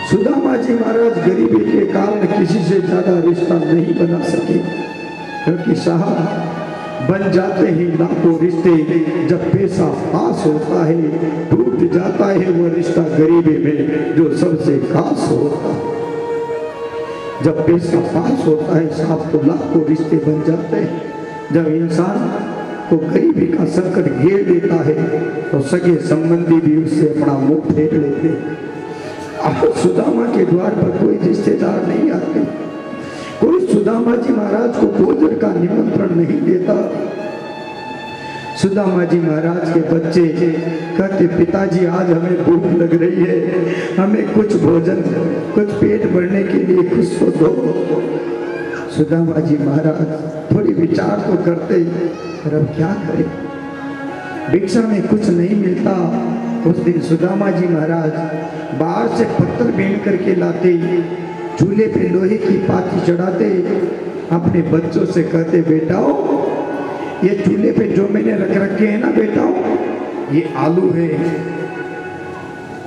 सुदामा जी महाराज गरीबी के कारण किसी से ज्यादा रिश्ता नहीं बना सके, क्योंकि साहब बन जाते हैं लाखों रिश्ते, जब पैसा पास होता है टूट जाता है वो रिश्ता गरीबी में जो सबसे खास होता है। जब पैसा पास होता है साहब तो लाखों रिश्ते बन जाते हैं। जब इंसान को गरीबी का संकट घेर देता है तो सगे संबंधी भी उससे अपना मुंह फेर लेते हैं। अब सुदामा के द्वार पर कोई रिश्तेदार नहीं आते, कोई सुदामा जी महाराज को भोजन का निमंत्रण नहीं देता। सुदामा जी महाराज के बच्चे कहते पिताजी आज हमें भूख लग रही है, हमें कुछ भोजन, कुछ पेट भरने के लिए कुछ तो दो। सुदामा जी महाराज थोड़ी विचार तो करते, पर अब क्या करें, भिक्षा में कुछ नहीं मिलता। उस दिन सुदामा जी महाराज बाहर से पत्थर बीन करके लाते, चूल्हे पे लोहे की पाती चढ़ाते, अपने बच्चों से कहते बेटाओ ये चूल्हे पे जो मैंने रख रखे हैं ना बेटाओ ये आलू है,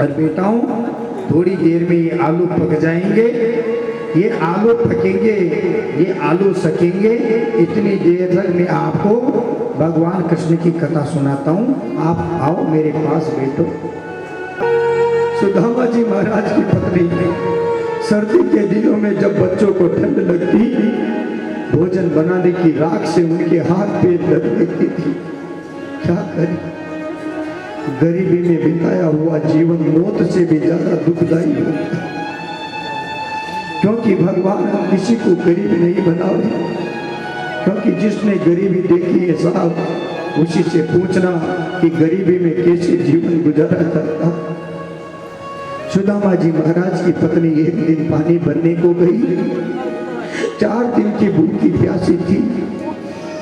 और बेटाओ थोड़ी देर में ये आलू पक जाएंगे, ये आलू पकेंगे, ये आलू सकेंगे, इतनी देर तक मैं आपको भगवान कृष्ण की कथा सुनाता हूँ, आप आओ मेरे पास बैठो। सुदामा जी महाराज की पत्नी सर्दी के दिनों में जब बच्चों को ठंड लगती, भोजन बनाने की राख से उनके हाथ पैर दर्द लगती थी। क्या करें, गरीबी में बिताया हुआ जीवन मौत से भी ज्यादा दुखदायी होता है, क्योंकि भगवान किसी को गरीब नहीं बनावे। क्योंकि जिसने गरीबी देखी है साहब उसी से पूछना कि गरीबी में कैसे जीवन गुजारा जाता। सुदामा जी महाराज की पत्नी एक दिन पानी भरने को गई, 4 दिन की भूखी प्यासी थी।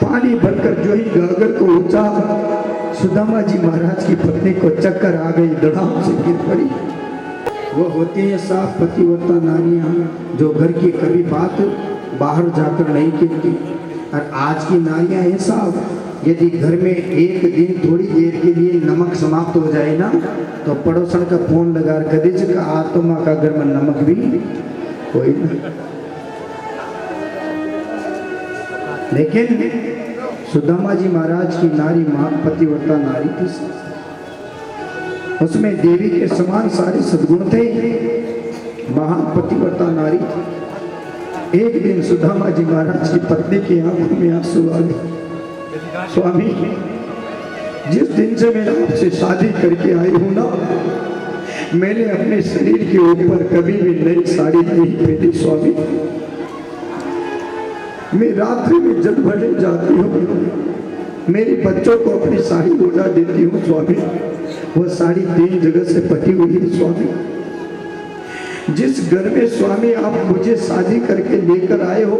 पानी भरकर जो ही गागर को ऊंचा सुदामा जी महाराज की पत्नी को चक्कर आ गई, धड़ाम से गिर पड़ी। वो होती हैं साफ पतिव्रता नारियां जो घर की कभी बात बाहर जाकर नहीं कहती। और आज की नारियां हैं साफ, यदि घर में एक दिन थोड़ी देर के लिए नमक समाप्त हो जाए ना तो पड़ोसन का फोन लगा कदीज का आत्मा का घर में नमक भी कोई ना। लेकिन सुदामा जी महाराज की नारी मां पतिव्रता नारी थी, उसमें देवी के समान सारे सद्गुण थे, महान पतिव्रता नारी थी। एक दिन सुदामा जी महाराज की पत्नी की आंखों में आंसू आ गए। स्वामी, जिस दिन से मैं आपसे शादी करके आई हूं ना, मैंने अपने शरीर के ऊपर कभी भी नई साड़ी नहीं पहनी। स्वामी, मैं रात्रि में जब भले जाती हूँ, मेरे बच्चों को अपनी साड़ी ओढ़ा देती हूँ। स्वामी, वो साड़ी 3 जगह से फटी हुई है। स्वामी, जिस घर में स्वामी आप मुझे शादी करके लेकर आए हो,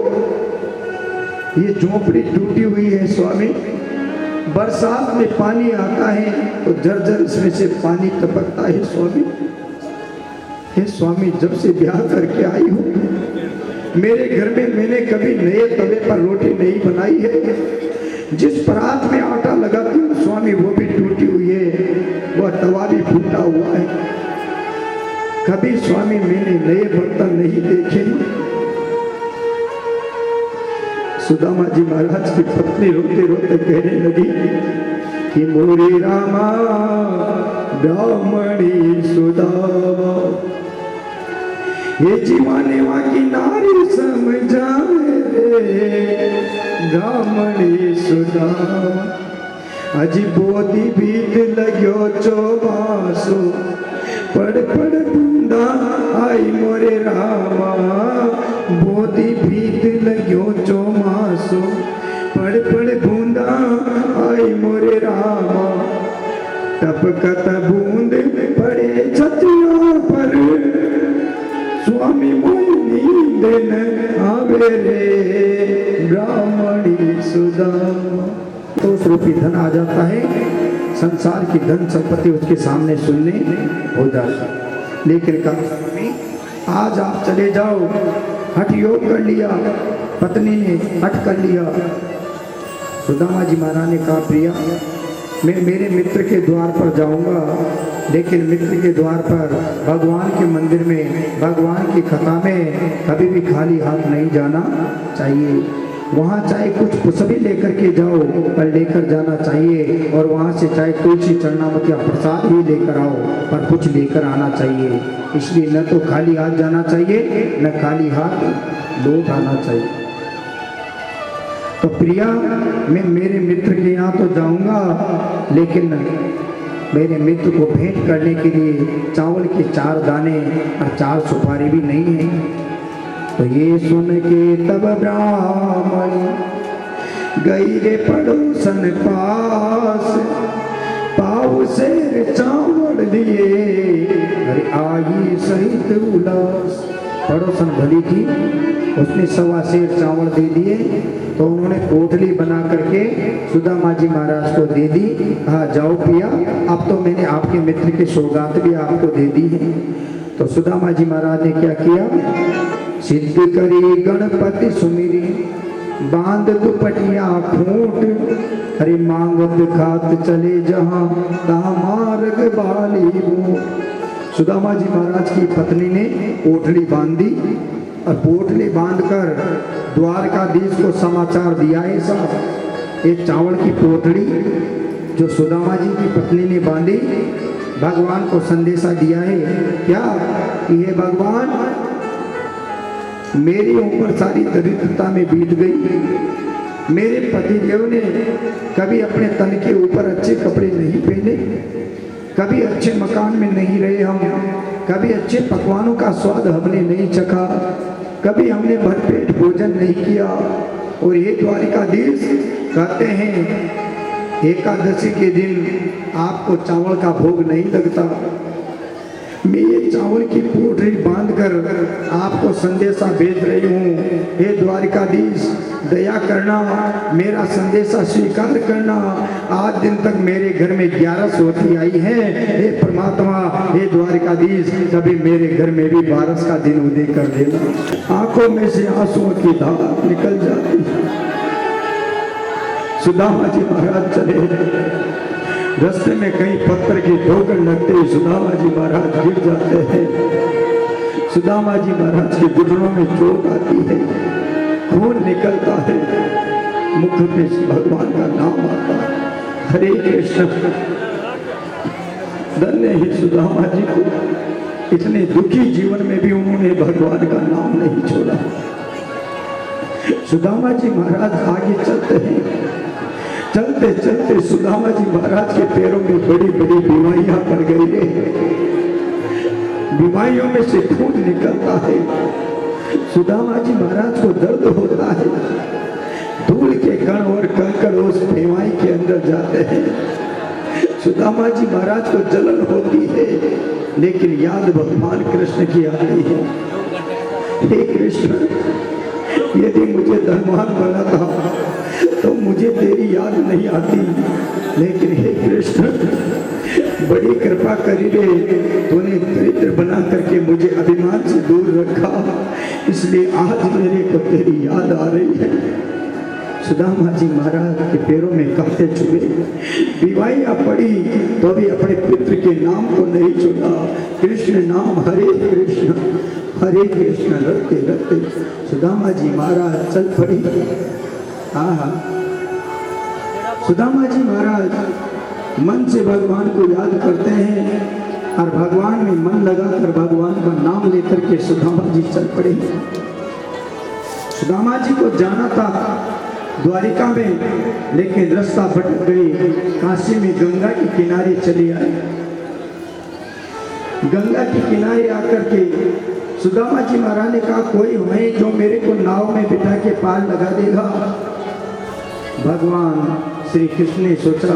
ये झोपड़ी टूटी हुई है। स्वामी, बरसात में पानी आता है तो झरझर इसमें से पानी टपकता है। स्वामी, हे स्वामी, जब से ब्याह करके आई हूँ, मेरे घर में मैंने कभी नए तवे पर रोटी नहीं बनाई है। जिस परात में आटा लगाती हूँ स्वामी, वो भी टूटी हुई है, वह तवा भी फूटा हुआ है। कभी स्वामी मैंने नए बर्तन नहीं देखे। सुदामा जी महाराज की पत्नी रोते रोते कहने लगी कि मोरे रामा ब्राह्मणी सुदामा, ये जीवाने की नारी समझाए रे ब्राह्मणी सुदामा। अजी बोधी बीत लग्यो चौबासो, पड़ पड़ बूंदा आई मोरे रामा। बोधी बीत लग्यो चौमासो, पड़ पड़ बूंदा आई मोरे रामा। टपकत बूंद पड़े छतियों पर, स्वामी मोई नींद न आवे रे ब्राह्मणी सुदामा। तो रूपी धन आ जाता है, संसार की धन संपत्ति उसके सामने सुनने हो जाती। लेकिन कहा आज आप चले जाओ, हठ योग कर लिया, पत्नी ने हठ कर लिया। सुदामा जी महाराज ने कहा प्रिया, मैं मेरे मित्र के द्वार पर जाऊंगा, लेकिन मित्र के द्वार पर भगवान के मंदिर में, भगवान की कथा में कभी भी खाली हाथ नहीं जाना चाहिए। वहाँ चाहे कुछ पुष्पी लेकर के जाओ, पर लेकर जाना चाहिए। और वहाँ से चाहे तुलसी चरणामत या प्रसाद ही लेकर आओ, पर कुछ लेकर आना चाहिए। इसलिए न तो खाली हाथ जाना चाहिए, न खाली हाथ लौट आना चाहिए। तो प्रिया, मैं मेरे मित्र के यहाँ तो जाऊंगा, लेकिन मेरे मित्र को भेंट करने के लिए चावल के 4 दाने और 4 सुपारी भी नहीं है। तो ये सुन के तब ब्राह्मण गई रे पड़ोसन पास, पाव से चावल लिए अरे आई सहित उलास। पड़ोसन भली थी, उसने 1.25 सेर चावल दे दिए। तो उन्होंने पोटली बना करके सुदामा जी महाराज को दे दी। कहा जाओ पिया, अब तो मैंने आपके मित्र की सौगात भी आपको दे दी है। तो सुदामा जी महाराज ने क्या किया, सिद्ध करी गणपति सुमिरी, बांध दुपटिया खूंट, हरि मांगत खात चले जहां, तहां मार्ग बाली बूट। सुदामा जी महाराज की पत्नी ने पोटली बांधी और पोटली बांधकर द्वारकाधीश को समाचार दिया है साहब। एक चावल की पोटली जो सुदामा जी की पत्नी ने बांधी, भगवान को संदेशा दिया है क्या कि हे भगवान, मेरी उम्र सारी दरिद्रता में बीत गई। मेरे पतिदेव ने कभी अपने तन के ऊपर अच्छे कपड़े नहीं पहने, कभी अच्छे मकान में नहीं रहे हम, कभी अच्छे पकवानों का स्वाद हमने नहीं चखा, कभी हमने भरपेट भोजन नहीं किया। और ये द्वारिकाधीश कहते हैं एकादशी के दिन आपको चावल का भोग नहीं लगता। मैं ये चावल की पोटली बांधकर आपको संदेशा भेज रही हूँ। हे द्वारिकाधीश, दया करना, मेरा संदेशा स्वीकार करना। आज दिन तक मेरे घर में 11 सोती आई है। हे परमात्मा, हे द्वारिकाधीश, कभी मेरे घर में भी 12 का दिन उदय कर देना। आंखों में से आंसुओं की धार निकल जाती। सुदामा जी महाराज चले, रास्ते में कहीं पत्थर की ठोकर लगते ही सुदामा जी महाराज गिर जाते हैं। सुदामा जी महाराज के घुटनों में चोट आती है, खून निकलता है, मुख पे भगवान का नाम आता है, हरे कृष्ण। धन्य ही सुदामा जी को, इतने दुखी जीवन में भी उन्होंने भगवान का नाम नहीं छोड़ा। सुदामा जी महाराज आगे चलते हैं। चलते चलते सुदामा जी महाराज के पैरों में बड़ी बड़ी बीमारियां पड़ गई है। बीमारियों में से खून निकलता है। सुदामा जी महाराज को दर्द होता है। धूल के कण और कंकड़ उस बीमारी के अंदर जाते हैं। सुदामा जी महाराज को जलन होती है, लेकिन याद भगवान कृष्ण की आ रही है। हे कृष्ण, यदि मुझे धनवान बना था तो मुझे तेरी याद नहीं आती, लेकिन हे कृष्ण, बड़ी कृपा करी रे, तूने दरिद्र बना करके मुझे अभिमान से दूर रखा, इसलिए आज मेरे को तेरी याद आ रही है। सुदामा जी महाराज के पैरों में कांटे चुभे, बीमारियां पड़ी तो भी अपने पितृ के नाम को नहीं चुना। कृष्ण नाम, हरे कृष्ण रखते रखते सुदामा जी महाराज चल पड़ी। सुदामा जी महाराज मन से भगवान को याद करते हैं और भगवान में मन लगाकर भगवान का नाम लेकर के सुदामा जी चल पड़े। सुदामा जी को जाना था द्वारिका में, लेकिन रास्ता भटक गई। काशी में गंगा के किनारे चले आए। गंगा के किनारे आकर के सुदामा जी महाराज ने कहा, कोई है जो मेरे को नाव में बिठा के पार लगा देगा। भगवान श्री कृष्ण ने सोचा,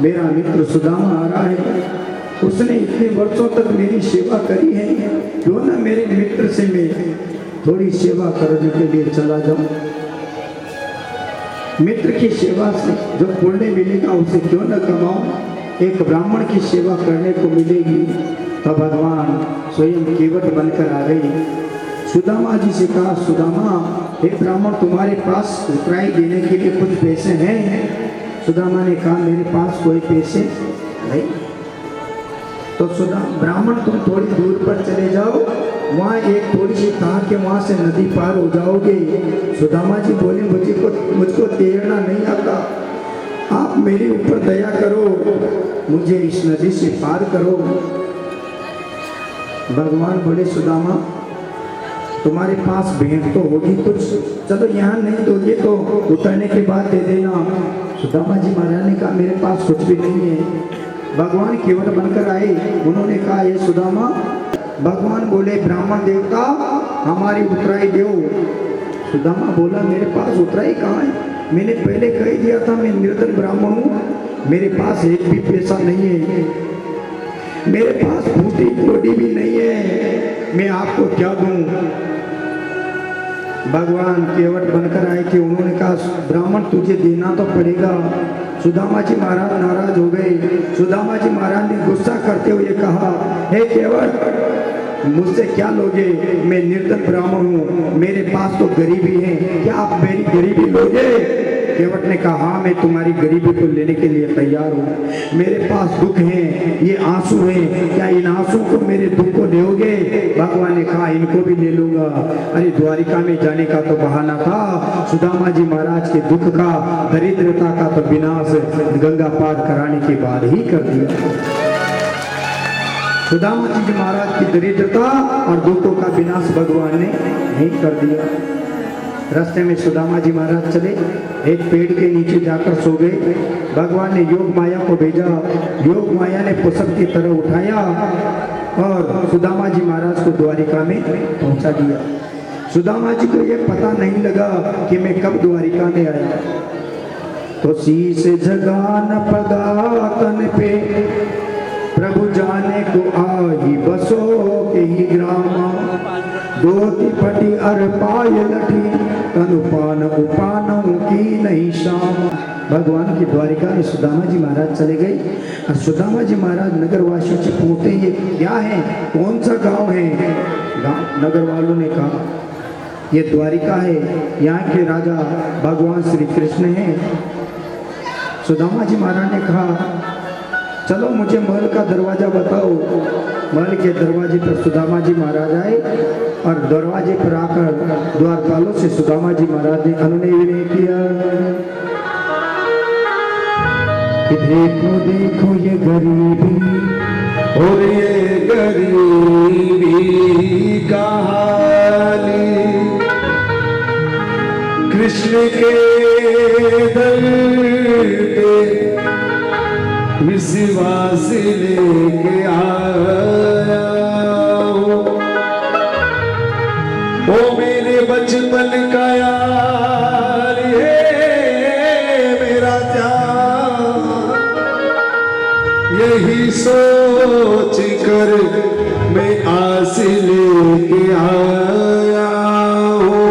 मेरा मित्र सुदामा आ रहा है, उसने इतने वर्षों तक मेरी सेवा करी है, क्यों ना मेरे मित्र से मैं थोड़ी सेवा करने के लिए चला जाऊं। मित्र की सेवा से जो पुण्य मिलेगा उसे क्यों न कमाऊं। एक ब्राह्मण की सेवा करने को मिलेगी। तो भगवान स्वयं केवट बनकर आ गई। सुदामा जी से कहा, सुदामा, हे ब्राह्मण, तुम्हारे पास उत्तराई देने के लिए कुछ पैसे हैं? सुदामा ने कहा, मेरे पास कोई पैसे नहीं। तो ब्राह्मण, तुम थोड़ी दूर पर चले जाओ, वहाँ एक थोड़ी सी तार के वहाँ से नदी पार हो जाओगे। सुदामा जी बोले, मुझको तैरना नहीं आता, आप मेरे ऊपर दया करो, मुझे इस नदी से पार करो। भगवान बोले, सुदामा, तुम्हारे पास भेंट तो होगी कुछ, चलो यहाँ नहीं दोगे तो उतरने के बाद दे देना। सुदामा जी महाराज ने कहा, मेरे पास कुछ भी नहीं है। भगवान केवट बनकर आए, उन्होंने कहा, ये सुदामा। भगवान बोले, ब्राह्मण देवता, हमारी उतराई दो। सुदामा बोला, मेरे पास उतराई कहाँ है? मैंने पहले कह दिया था मैं निर्धन ब्राह्मण हूँ, मेरे पास एक भी पैसा नहीं है, मेरे पास फूटी रोटी भी नहीं है, मैं आपको क्या दूं? भगवान केवट बनकर आए थे, उन्होंने कहा, ब्राह्मण तुझे देना तो पड़ेगा। सुदामा जी महाराज नाराज हो गए। सुदामा जी महाराज ने गुस्सा करते हुए कहा, हे केवट, मुझसे क्या लोगे? मैं निर्धन ब्राह्मण हूँ, मेरे पास तो गरीबी है, क्या आप मेरी गरीबी लोगे? केवट ने कहा, हाँ, मैं तुम्हारी गरीबी को लेने के लिए तैयार हूँ। मेरे पास दुख है, ये आंसू हैं, क्या इन आंसू को, मेरे दुख को दोगे? भगवान ने कहा, इनको भी ले लूंगा। अरे द्वारिका में जाने का तो बहाना था, सुदामा जी महाराज के दुख का, दरिद्रता का तो विनाश गंगा पार कराने के बाद ही कर दिया। सुदामा जी महाराज की दरिद्रता और दुखों का विनाश भगवान ने नहीं कर दिया। रास्ते में सुदामा जी महाराज चले, एक पेड़ के नीचे जाकर सो गए। भगवान ने योग माया को भेजा, योग माया ने पुष्प की तरह उठाया और सुदामा जी महाराज को द्वारिका में पहुंचा दिया। सुदामा जी को यह पता नहीं लगा कि मैं कब द्वारिका में आया। तो शीश जगा न पगा तन पे, प्रभु जाने को आई बसो के ही ग्रामा, दोती पटी अर पाय लठी, तनुपान उपानों की नहीं शाम। भगवान की द्वारिका में सुदामा जी महाराज चले गए और सुदामा जी महाराज नगर वासियों से पूछते ये क्या है, कौन सा गांव है। नगर वालों ने कहा ये द्वारिका है, यहाँ के राजा भगवान श्री कृष्ण हैं। सुदामा जी महाराज ने कहा चलो मुझे महल का दरवाजा बताओ। महल के दरवाजे पर सुदामा जी महाराज आए और दरवाजे पर आकर द्वारपालों से सुदामा जी महाराज ने अनुनय विनय किया कि देखो देखो ये गरीबी और ये गरीबी का हाल कृष्ण के दर पे विश्वास लेके आया हूँ। ओ मेरे बचपन का यार ये मेरा जान, यही सोच कर मैं आस लेके आया हूँ।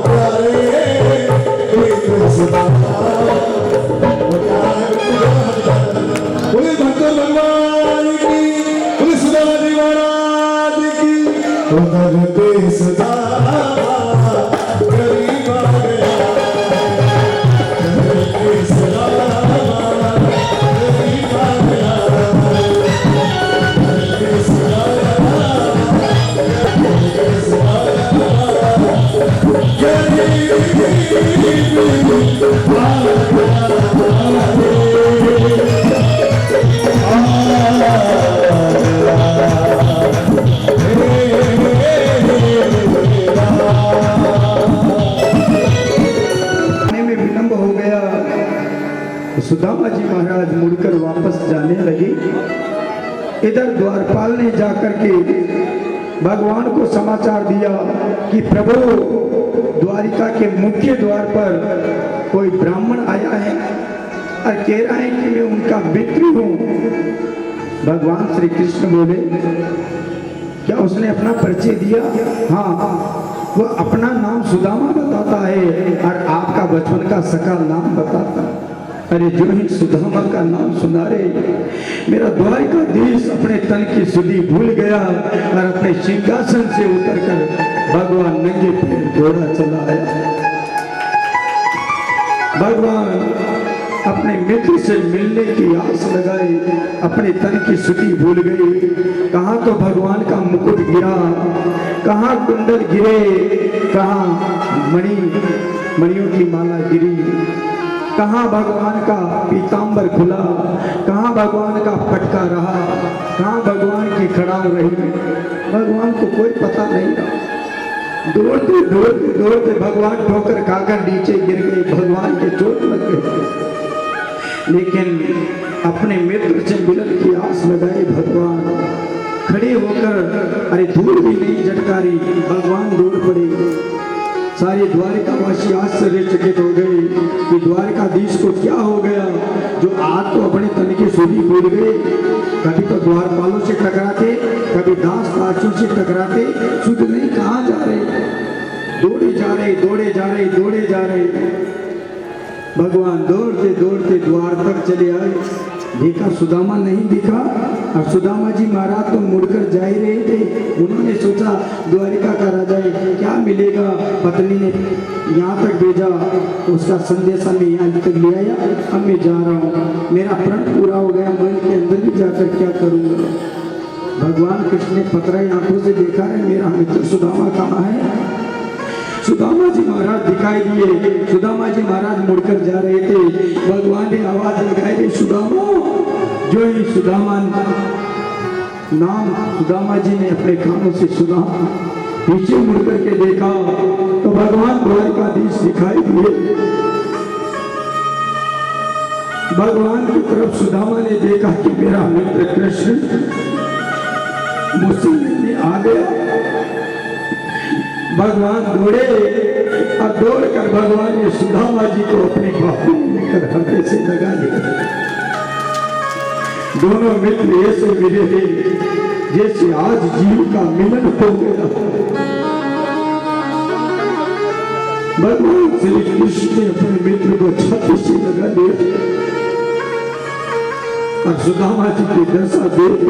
प्यारे आने में विलंब हो गया। सुदामा जी महाराज मुड़कर वापस जाने लगे। इधर द्वारपाल ने जाकर के भगवान को समाचार दिया कि प्रभु, द्वारिका के मुख्य द्वार पर कोई ब्राह्मण आया है और कह रहा है कि मैं उनका मित्र हूं। भगवान श्री कृष्ण बोले, क्या उसने अपना परिचय दिया? हाँ, वो अपना नाम सुदामा बताता है और आपका बचपन का सका नाम बताता। अरे जो ही सुदामा का नाम सुना रे, मेरा द्वारिकाधीश अपने तन की सुधि भूल गया और अपने सिंहासन से उतरकर भगवान नंगे पैर दौड़ा चला आया। भगवान अपने मित्र से मिलने की आस लगाए, अपने तन की सुधि भूल गई। कहाँ तो भगवान का मुकुट गिरा, कहाँ कुंडल गिरे, कहाँ मणियों की माला गिरी, कहाँ भगवान का पीतांबर खुला, कहाँ भगवान का पटका रहा, कहाँ भगवान की खड़ाल रही। भगवान को कोई पता नहीं रहा। दौड़ते दौड़ते दौड़ते भगवान ठोकर खाकर नीचे गिर गए। भगवान के चोट लग गई, लेकिन अपने मित्र से मिलन की आस लगाए भगवान खड़े होकर, अरे धूल भी नहीं झटकारी, भगवान दौड़ पड़े। सारे द्वारिकावासी आश्चर्यचकित हो गए कि द्वारिकाधीश को क्या हो गया, जो आज तो अपने तन की सुधि भूल गए। कभी तो द्वारपालों से टकराते, कभी दास दासियों से टकराते, सुध नहीं कहाँ जा रहे, दौड़े जा रहे, दौड़े जा रहे, दौड़े जा रहे। भगवान दौड़ते दौड़ते द्वार तक चले आए। देखा सुदामा नहीं दिखा, और सुदामा जी महाराज तो मुड़कर जा ही रहे थे। उन्होंने सोचा द्वारिका का राजा है, क्या मिलेगा। पत्नी ने यहाँ तक भेजा, उसका संदेशा मैं यहाँ तक ले आया। अब मैं जा रहा हूँ, मेरा प्रण पूरा हो गया, मन के अंदर भी जाकर क्या करूँगा। भगवान कृष्ण ने पतराई आंखों से देखा है, मेरा मित्र सुदामा कहाँ है। सुदामा जी महाराज दिखाई दिए। सुदामा जी महाराज मुड़कर जा रहे थे। भगवान ने आवाज लगाई, सुदामा। जो ही सुदामा नाम सुदामा जी ने अपने कानों से सुना, पीछे मुड़कर के देखा तो भगवान द्वारिकाधीश दिखाई दिए। भगवान की तरफ सुदामा ने देखा कि मेरा मित्र कृष्ण मुझसे मिलने आ गया। भगवान दौड़े और दौड़कर भगवान ने सुदामा जी को अपने बाहों में लेकर हृदय से लगा लिया। दोनों मित्र ऐसे मिले जैसे आज जीव का मिलन हो गया। भगवान श्री कृष्ण ने अपने मित्र को छाती से लगा लिया और सुदामा जी की दशा देख